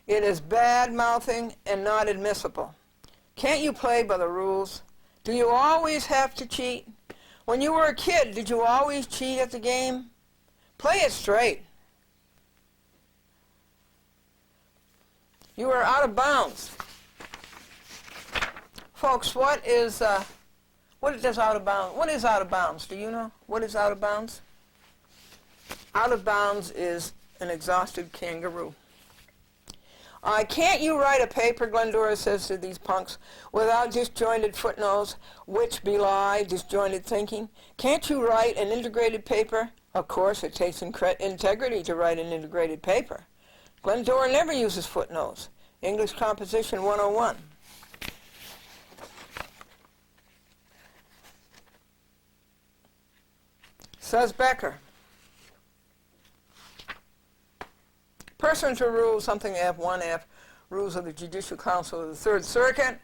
It is bad-mouthing and not admissible. Can't you play by the rules? Do you always have to cheat? When you were a kid, did you always cheat at the game? Play it straight. You are out of bounds. Folks, what is out of bounds? What is out of bounds? Do you know? What is out of bounds? Out of bounds is an exhausted kangaroo. Can't you write a paper, Glendora says to these punks, without disjointed footnotes which belie disjointed thinking? Can't you write an integrated paper? Of course, it takes integrity to write an integrated paper. Glendora never uses footnotes. English Composition 101. Says Becker, pursuant to Rule something F1F, Rules of the Judicial Council of the Third Circuit,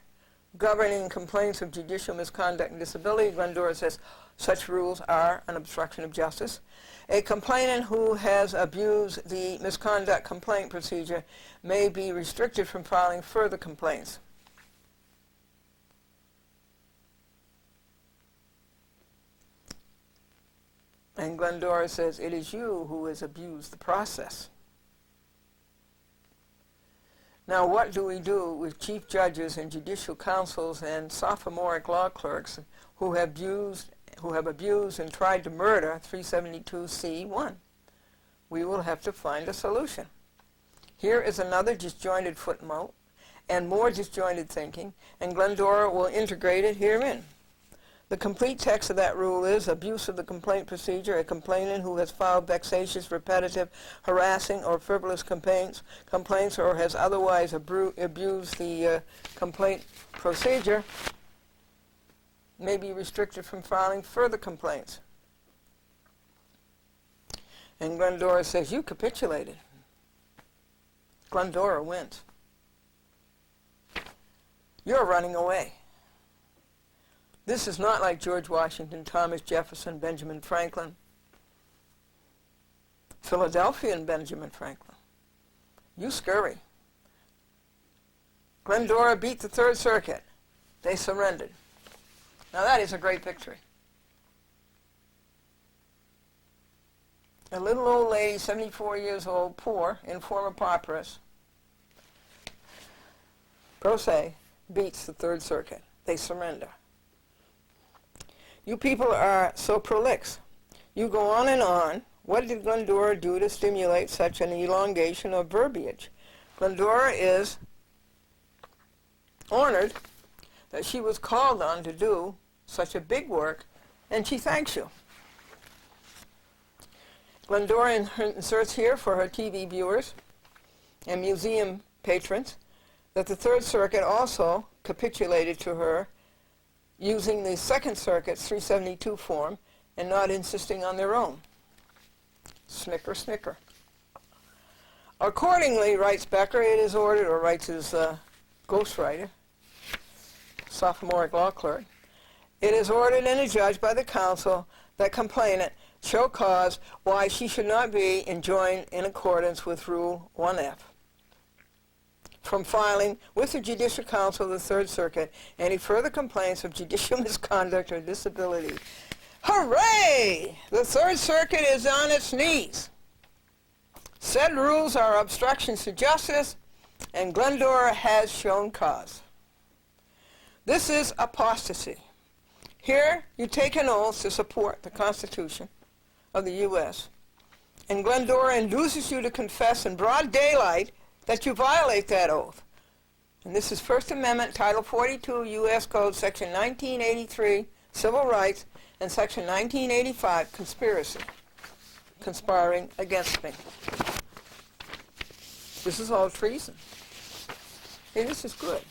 governing complaints of judicial misconduct and disability, Glendora says such rules are an obstruction of justice. A complainant who has abused the misconduct complaint procedure may be restricted from filing further complaints. And Glendora says, it is you who has abused the process. Now, what do we do with chief judges and judicial counsels and sophomoric law clerks who have abused and tried to murder 372C1? We will have to find a solution. Here is another disjointed footnote and more disjointed thinking, and Glendora will integrate it herein. The complete text of that rule is abuse of the complaint procedure. A complainant who has filed vexatious, repetitive, harassing, or frivolous complaints or has otherwise abused the complaint procedure may be restricted from filing further complaints. And Glendora says, you capitulated. Glendora wins. You're running away. This is not like George Washington, Thomas Jefferson, Benjamin Franklin, Philadelphia and Benjamin Franklin. You scurry. Glendora beat the Third Circuit. They surrendered. Now that is a great victory. A little old lady, 74 years old, poor, informer pauperous, pro se, beats the Third Circuit. They surrender. You people are so prolix. You go on and on. What did Glendora do to stimulate such an elongation of verbiage? Glendora is honored that she was called on to do such a big work, and she thanks you. Glendora inserts here for her TV viewers and museum patrons that the Third Circuit also capitulated to her using the Second Circuit's 372 form and not insisting on their own. Snicker, snicker. Accordingly, writes Becker, it is ordered, or writes his ghostwriter, sophomoric law clerk, it is ordered and adjudged by the counsel that complainant show cause why she should not be enjoined in accordance with Rule 1F from filing with the Judicial Council of the Third Circuit any further complaints of judicial misconduct or disability. Hooray! The Third Circuit is on its knees. Said rules are obstructions to justice, and Glendora has shown cause. This is apostasy. Here you take an oath to support the Constitution of the U.S., and Glendora induces you to confess in broad daylight that you violate that oath. And this is First Amendment, Title 42, U.S. Code, Section 1983, Civil Rights, and Section 1985, Conspiracy, conspiring against me. This is all treason. Hey, this is good.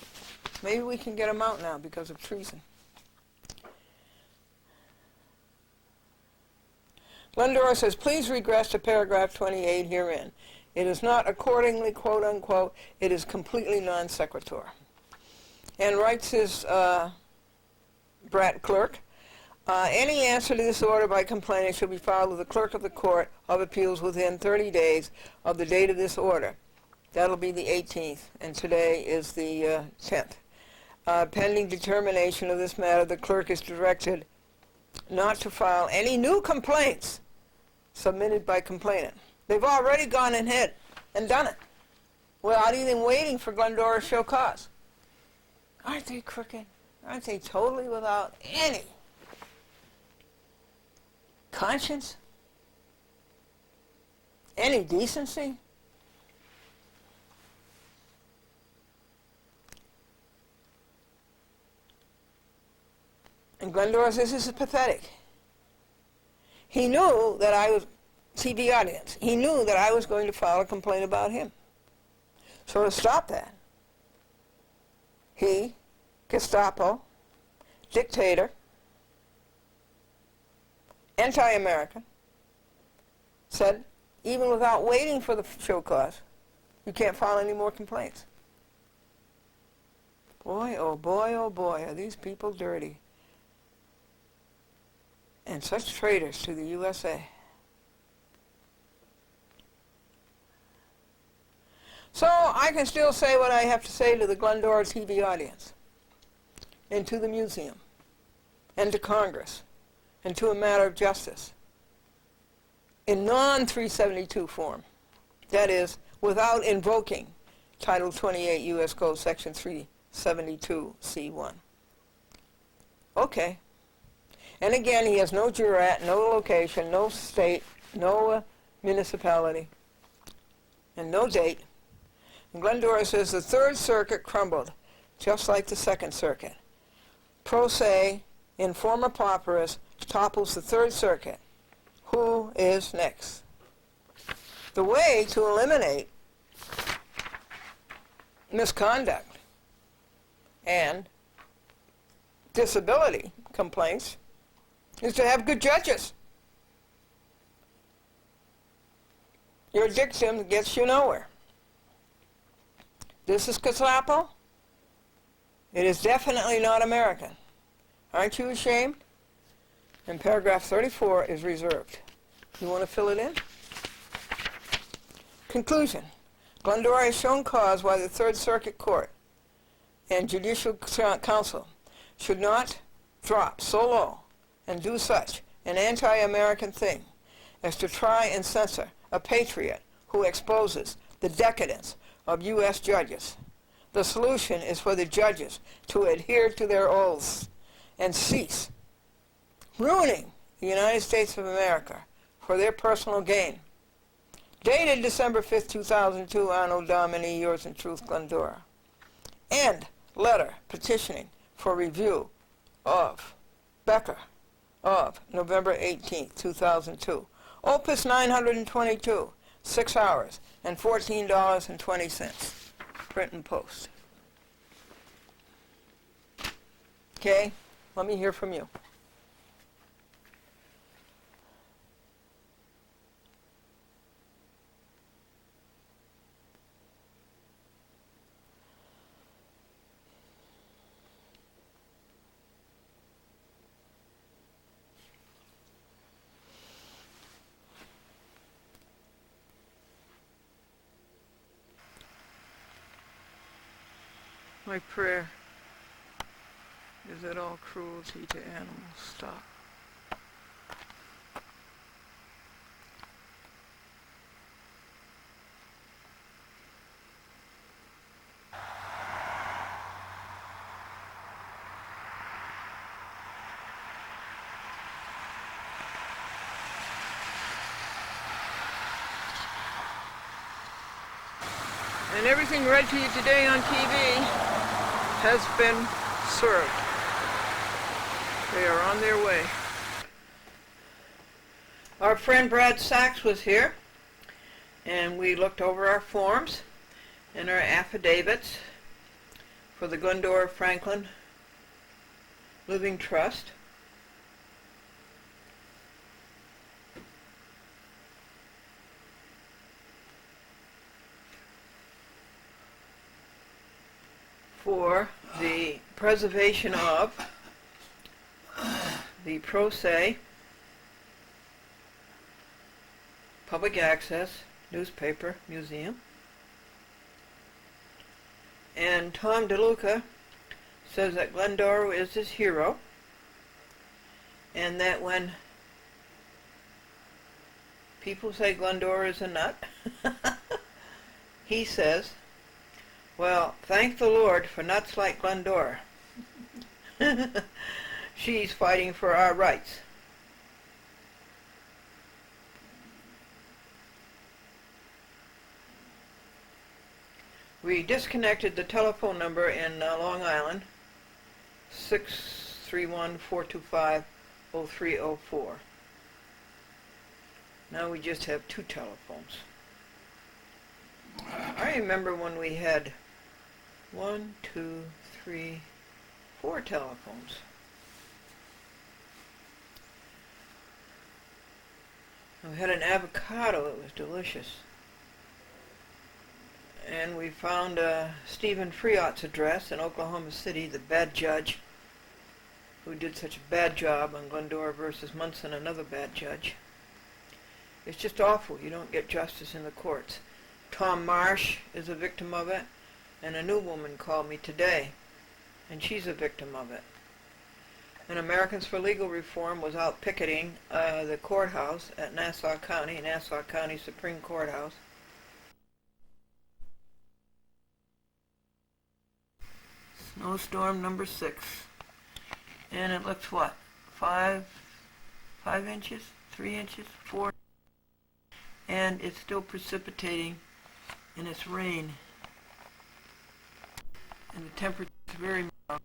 Maybe we can get them out now because of treason. Glendora says, please regress to paragraph 28 herein. It is not accordingly, quote unquote, it is completely non sequitur. And writes his brat clerk, any answer to this order by complainant shall be filed with the clerk of the Court of Appeals within 30 days of the date of this order. That'll be the 18th, and today is the 10th. Pending determination of this matter, the clerk is directed not to file any new complaints submitted by complainant. They've already gone ahead and done it without even waiting for Glendora to show cause. Aren't they crooked? Aren't they totally without any conscience? Any decency? And Glendora says, this is pathetic. He knew that I was, TV audience, he knew that I was going to file a complaint about him. So to stop that, he, Gestapo, dictator, anti-American, said, even without waiting for the show cause, you can't file any more complaints. Boy, oh boy, are these people dirty. And such traitors to the USA. So I can still say what I have to say to the Glendora TV audience, and to the museum, and to Congress, and to a matter of justice, in non-372 form. That is, without invoking Title 28 U.S. Code Section 372 C1. Okay. And again, he has no jurat, no location, no state, no municipality, and no date. And Glendora says the Third Circuit crumbled, just like the Second Circuit. Pro se, in forma pauperis, topples the Third Circuit. Who is next? The way to eliminate misconduct and disability complaints is to have good judges. Your dictum gets you nowhere. This is Gestapo. It is definitely not American. Aren't you ashamed? And paragraph 34 is reserved. You want to fill it in? Conclusion. Glendora has shown cause why the Third Circuit Court and Judicial Council should not drop so low and do such an anti-American thing as to try and censor a patriot who exposes the decadence of U.S. judges. The solution is for the judges to adhere to their oaths and cease ruining the United States of America for their personal gain. Dated December 5th, 2002, Anno Domini, yours in truth, Glendora. And letter petitioning for review of Becker of November 18th, 2002. Opus 922, 6 hours and $14.20. Print and post. Okay, let me hear from you. My prayer is that all cruelty to animals stop. And everything read to you today on TV has been served. They are on their way. Our friend Brad Sachs was here, and we looked over our forms and our affidavits for the Glendora Franklin Living Trust. For the preservation of the pro se public access newspaper museum. And Tom DeLuca says that Glendora is his hero, and that when people say Glendora is a nut, he says, well, thank the Lord for nuts like Glendora. She's fighting for our rights. We disconnected the telephone number in Long Island, 631-425-0304. Now we just have 2 telephones. I remember when we had 1, 2, 3, 4 telephones. We had an avocado that was delicious. And we found Stephen Friott's address in Oklahoma City, the bad judge who did such a bad job on Glendora versus Munson, another bad judge. It's just awful. You don't get justice in the courts. Tom Marsh is a victim of it, and a new woman called me today, and she's a victim of it. And Americans for Legal Reform was out picketing the courthouse at Nassau County Supreme Courthouse. Snowstorm number 6. And it looks what? 5 inches? 3 inches? 4? And it's still precipitating in its rain. And the temperature is very mild.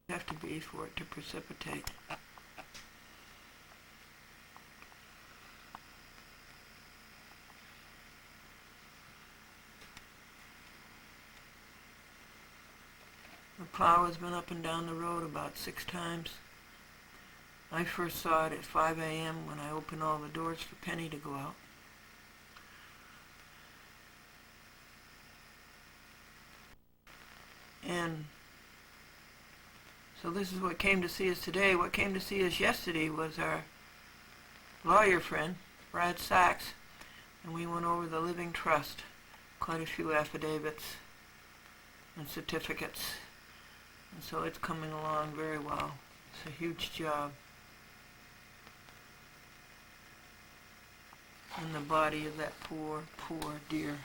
It have to be for it to precipitate. The plow has been up and down the road about 6 times. I first saw it at 5 a.m. when I opened all the doors for Penny to go out. And so this is what came to see us today. What came to see us yesterday was our lawyer friend, Brad Sachs, and we went over the Living Trust, quite a few affidavits and certificates. And so it's coming along very well. It's a huge job. And the body of that poor, poor dear.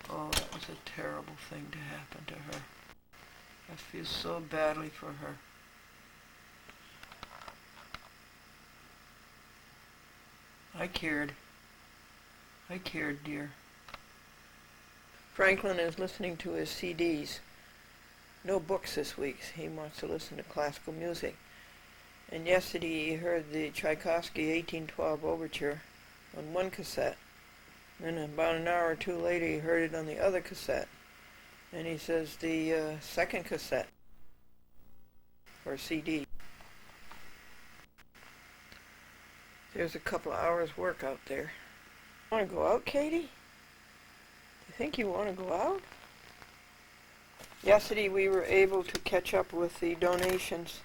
Oh, that was a terrible thing to happen to her. I feel so badly for her. I cared, dear. Franklin is listening to his CDs. No books this week. He wants to listen to classical music. And yesterday he heard the Tchaikovsky 1812 Overture on one cassette. And about an hour or two later he heard it on the other cassette. And he says the second cassette, or CD. There's a couple of hours work out there. Want to go out, Katie? Do you think you want to go out? Yesterday we were able to catch up with the donations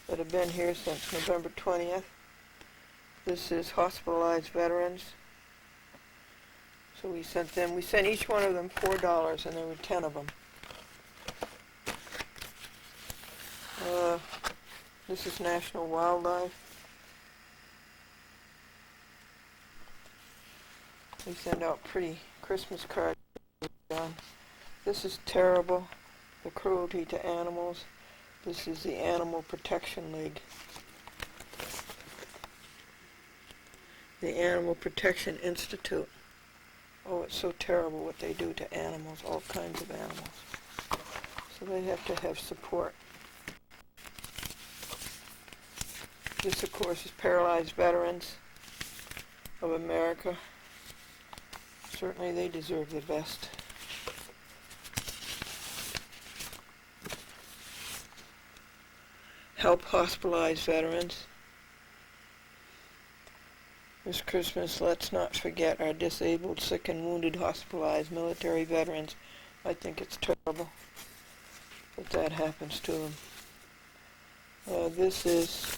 that have been here since November 20th. This is hospitalized veterans. So we sent each one of them $4, and there were 10 of them. This is National Wildlife. We send out pretty Christmas cards. This is terrible, the cruelty to animals. This is the Animal Protection League. The Animal Protection Institute. Oh, it's so terrible what they do to animals, all kinds of animals. So they have to have support. This, of course, is Paralyzed Veterans of America. Certainly they deserve the best. Help hospitalized veterans. This Christmas, let's not forget our disabled, sick, and wounded hospitalized military veterans. I think it's terrible that happens to them. This is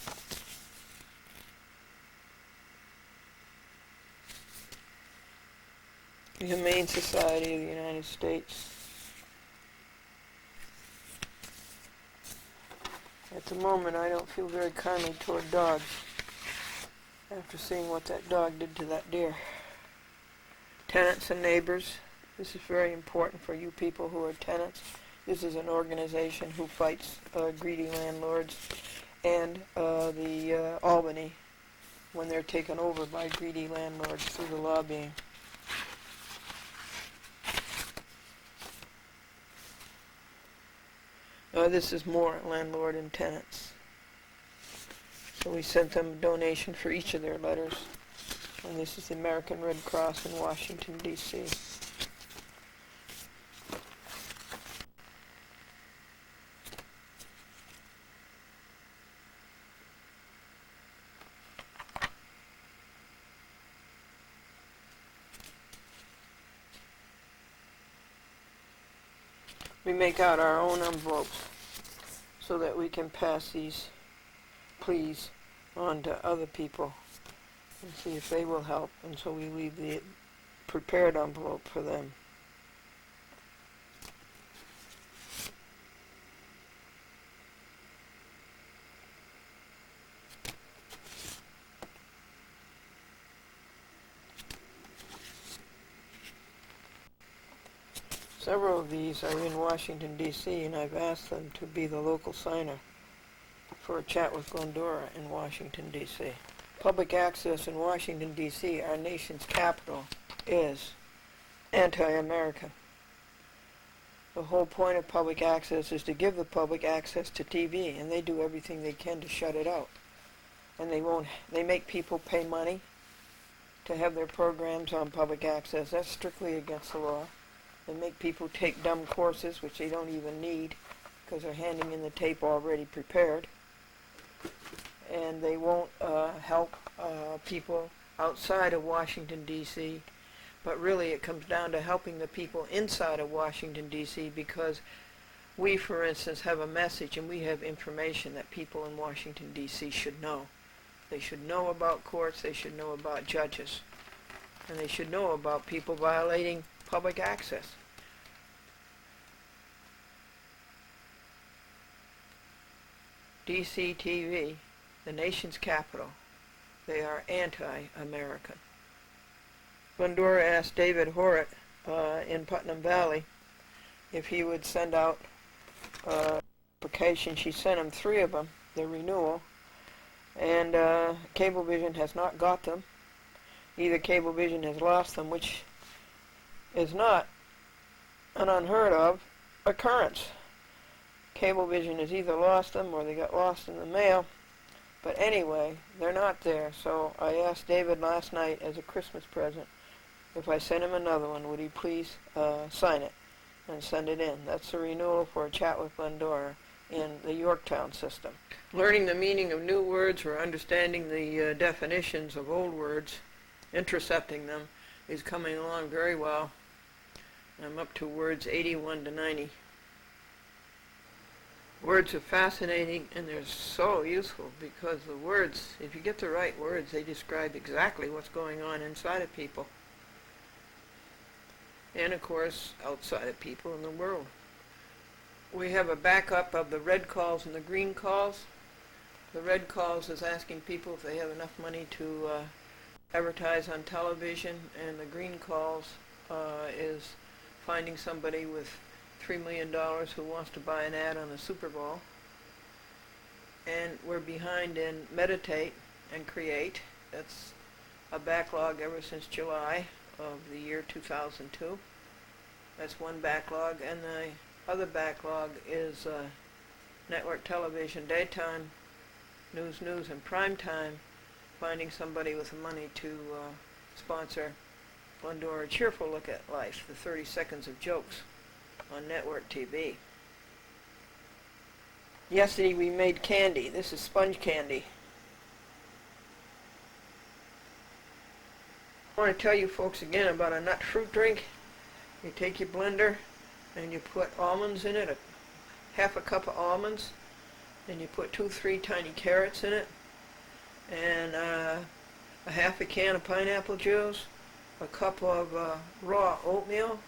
the Humane Society of the United States. At the moment, I don't feel very kindly toward dogs after seeing what that dog did to that deer. Tenants and neighbors. This is very important for you people who are tenants. This is an organization who fights greedy landlords and the Albany when they're taken over by greedy landlords through the lobbying. This is more landlord and tenants. So we sent them a donation for each of their letters. And this is the American Red Cross in Washington, D.C. We make out our own envelopes so that we can pass these pleas on to other people and see if they will help. And so we leave the prepared envelope for them. Several of these are in Washington, D.C., and I've asked them to be the local signer for a chat with Glendora in Washington, D.C. Public access in Washington, D.C., our nation's capital, is anti-American. The whole point of public access is to give the public access to TV, and they do everything they can to shut it out. And they make people pay money to have their programs on public access. That's strictly against the law. They make people take dumb courses, which they don't even need, because they're handing in the tape already prepared. And they won't help people outside of Washington, D.C., but really it comes down to helping the people inside of Washington, D.C., because we, for instance, have a message and we have information that people in Washington, D.C. should know. They should know about courts, they should know about judges, and they should know about people violating public access. DC TV, the nation's capital, they are anti-American. Glendora asked David Horrett in Putnam Valley if he would send out application. She sent him 3 of them, the renewal, and Cablevision has not got them. Either Cablevision has lost them, which is not an unheard of occurrence. Cablevision has either lost them or they got lost in the mail. But anyway, they're not there, so I asked David last night as a Christmas present if I sent him another one, would he please sign it and send it in. That's the renewal for a chat with Glendora in the Yorktown system. Learning the meaning of new words or understanding the definitions of old words, intercepting them, is coming along very well. I'm up to words 81 to 90. Words are fascinating and they're so useful because the words, if you get the right words, they describe exactly what's going on inside of people. And of course, outside of people in the world. We have a backup of the red calls and the green calls. The red calls is asking people if they have enough money to advertise on television, and the green calls is finding somebody with $3 million who wants to buy an ad on the Super Bowl. And we're behind in meditate and create. That's a backlog ever since July of the year 2002. That's one backlog, and the other backlog is network television, daytime, news, and prime time, finding somebody with the money to sponsor Glendora Cheerful Look at Life, the 30 seconds of jokes on network TV. Yesterday we made candy. This is sponge candy. I want to tell you folks again about a nut fruit drink. You take your blender and you put almonds in it, half a cup of almonds, and you put 2-3 tiny carrots in it, and a half a can of pineapple juice, a cup of raw oatmeal,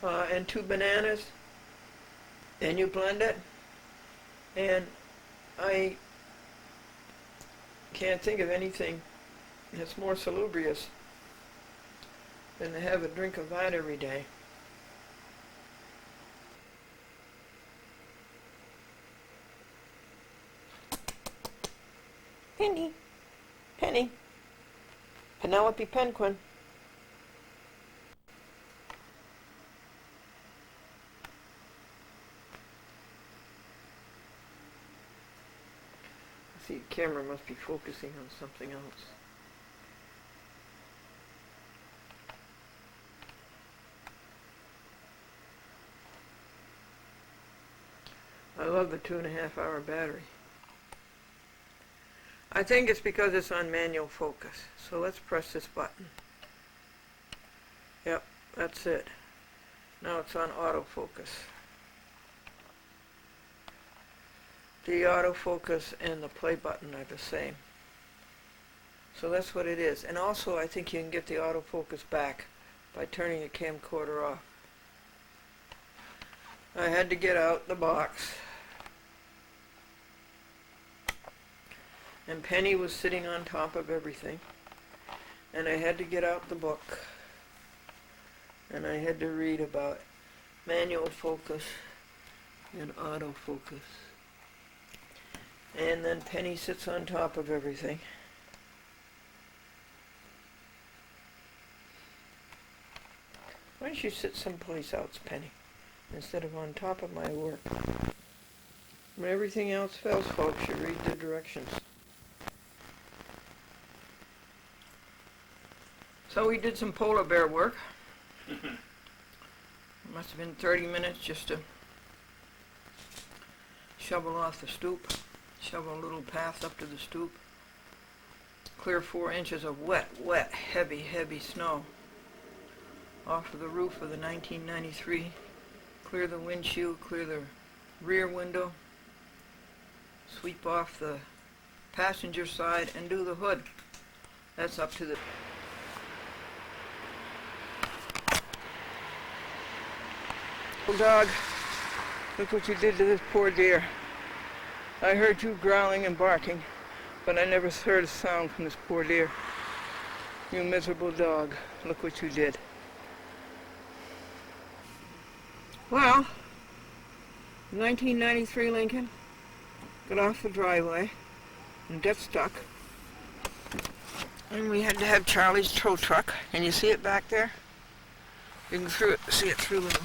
and 2 bananas, and you blend it. And I can't think of anything that's more salubrious than to have a drink of that every day. Penny, Penelope Penquin. See, the camera must be focusing on something else. I love the 2.5-hour battery. I think it's because it's on manual focus. So let's press this button. Yep, that's it. Now it's on autofocus. The autofocus and the play button are the same. So that's what it is. And also I think you can get the autofocus back by turning the camcorder off. I had to get out the box. And Penny was sitting on top of everything. And I had to get out the book. And I had to read about manual focus and autofocus. And then Penny sits on top of everything. Why don't you sit someplace else, Penny, instead of on top of my work? When everything else fails, folks, you read the directions. So we did some polar bear work. It must have been 30 minutes just to shovel off the stoop, shovel a little path up to the stoop, clear 4 inches of wet, heavy snow off of the roof of the 1993, clear the windshield, clear the rear window, sweep off the passenger side, and do the hood. That's up to the... Oh, dog, look what you did to this poor deer. I heard you growling and barking, but I never heard a sound from this poor deer. You miserable dog, look what you did. Well, 1993 Lincoln got off the driveway and got stuck. And we had to have Charlie's tow truck. Can you see it back there? You can see it through the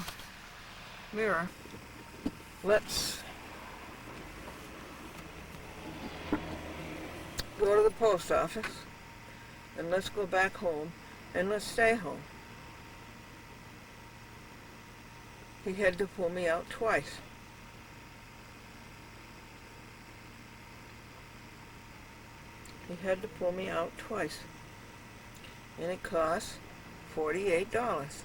mirror. Let's go to the post office and let's go back home and let's stay home. He had to pull me out twice. He had to pull me out twice. And it cost $48.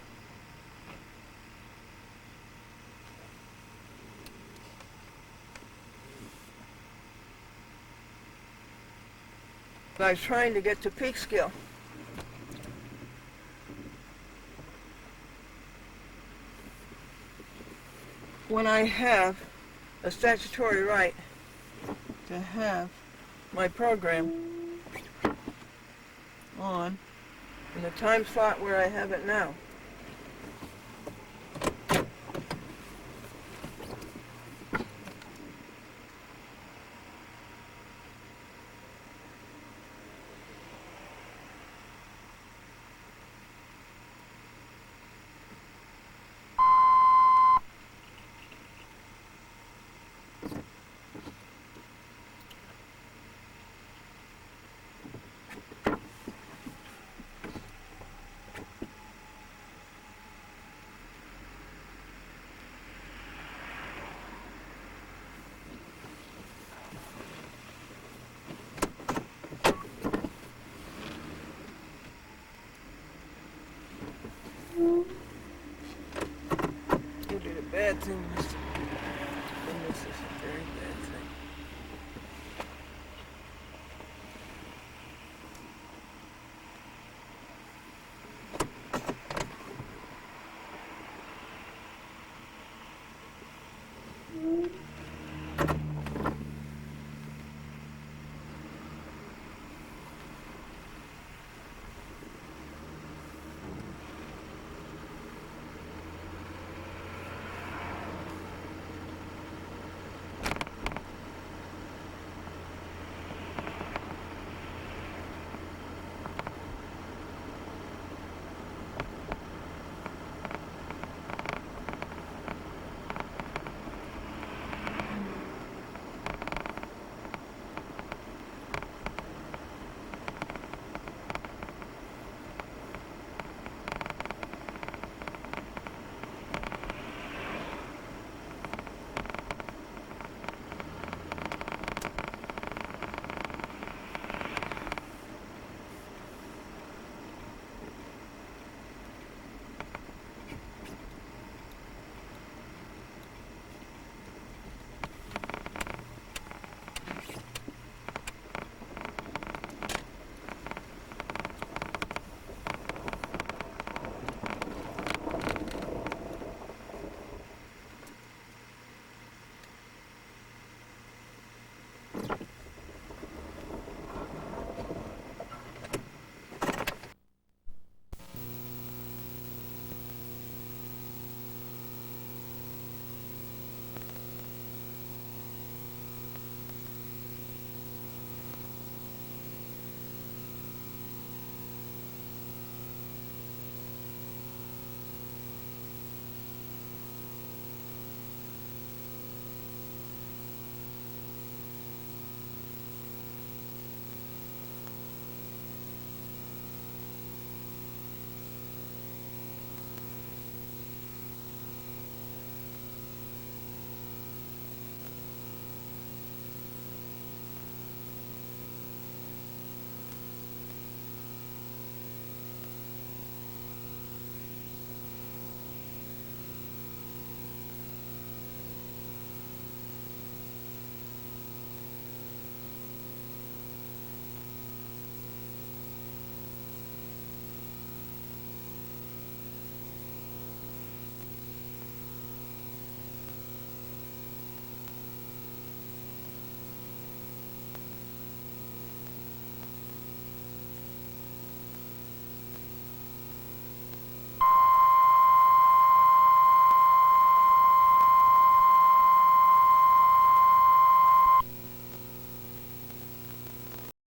I was trying to get to Peekskill. When I have a statutory right to have my program on in the time slot where I have it now. You did a bad thing, Mr. And this is a very bad thing.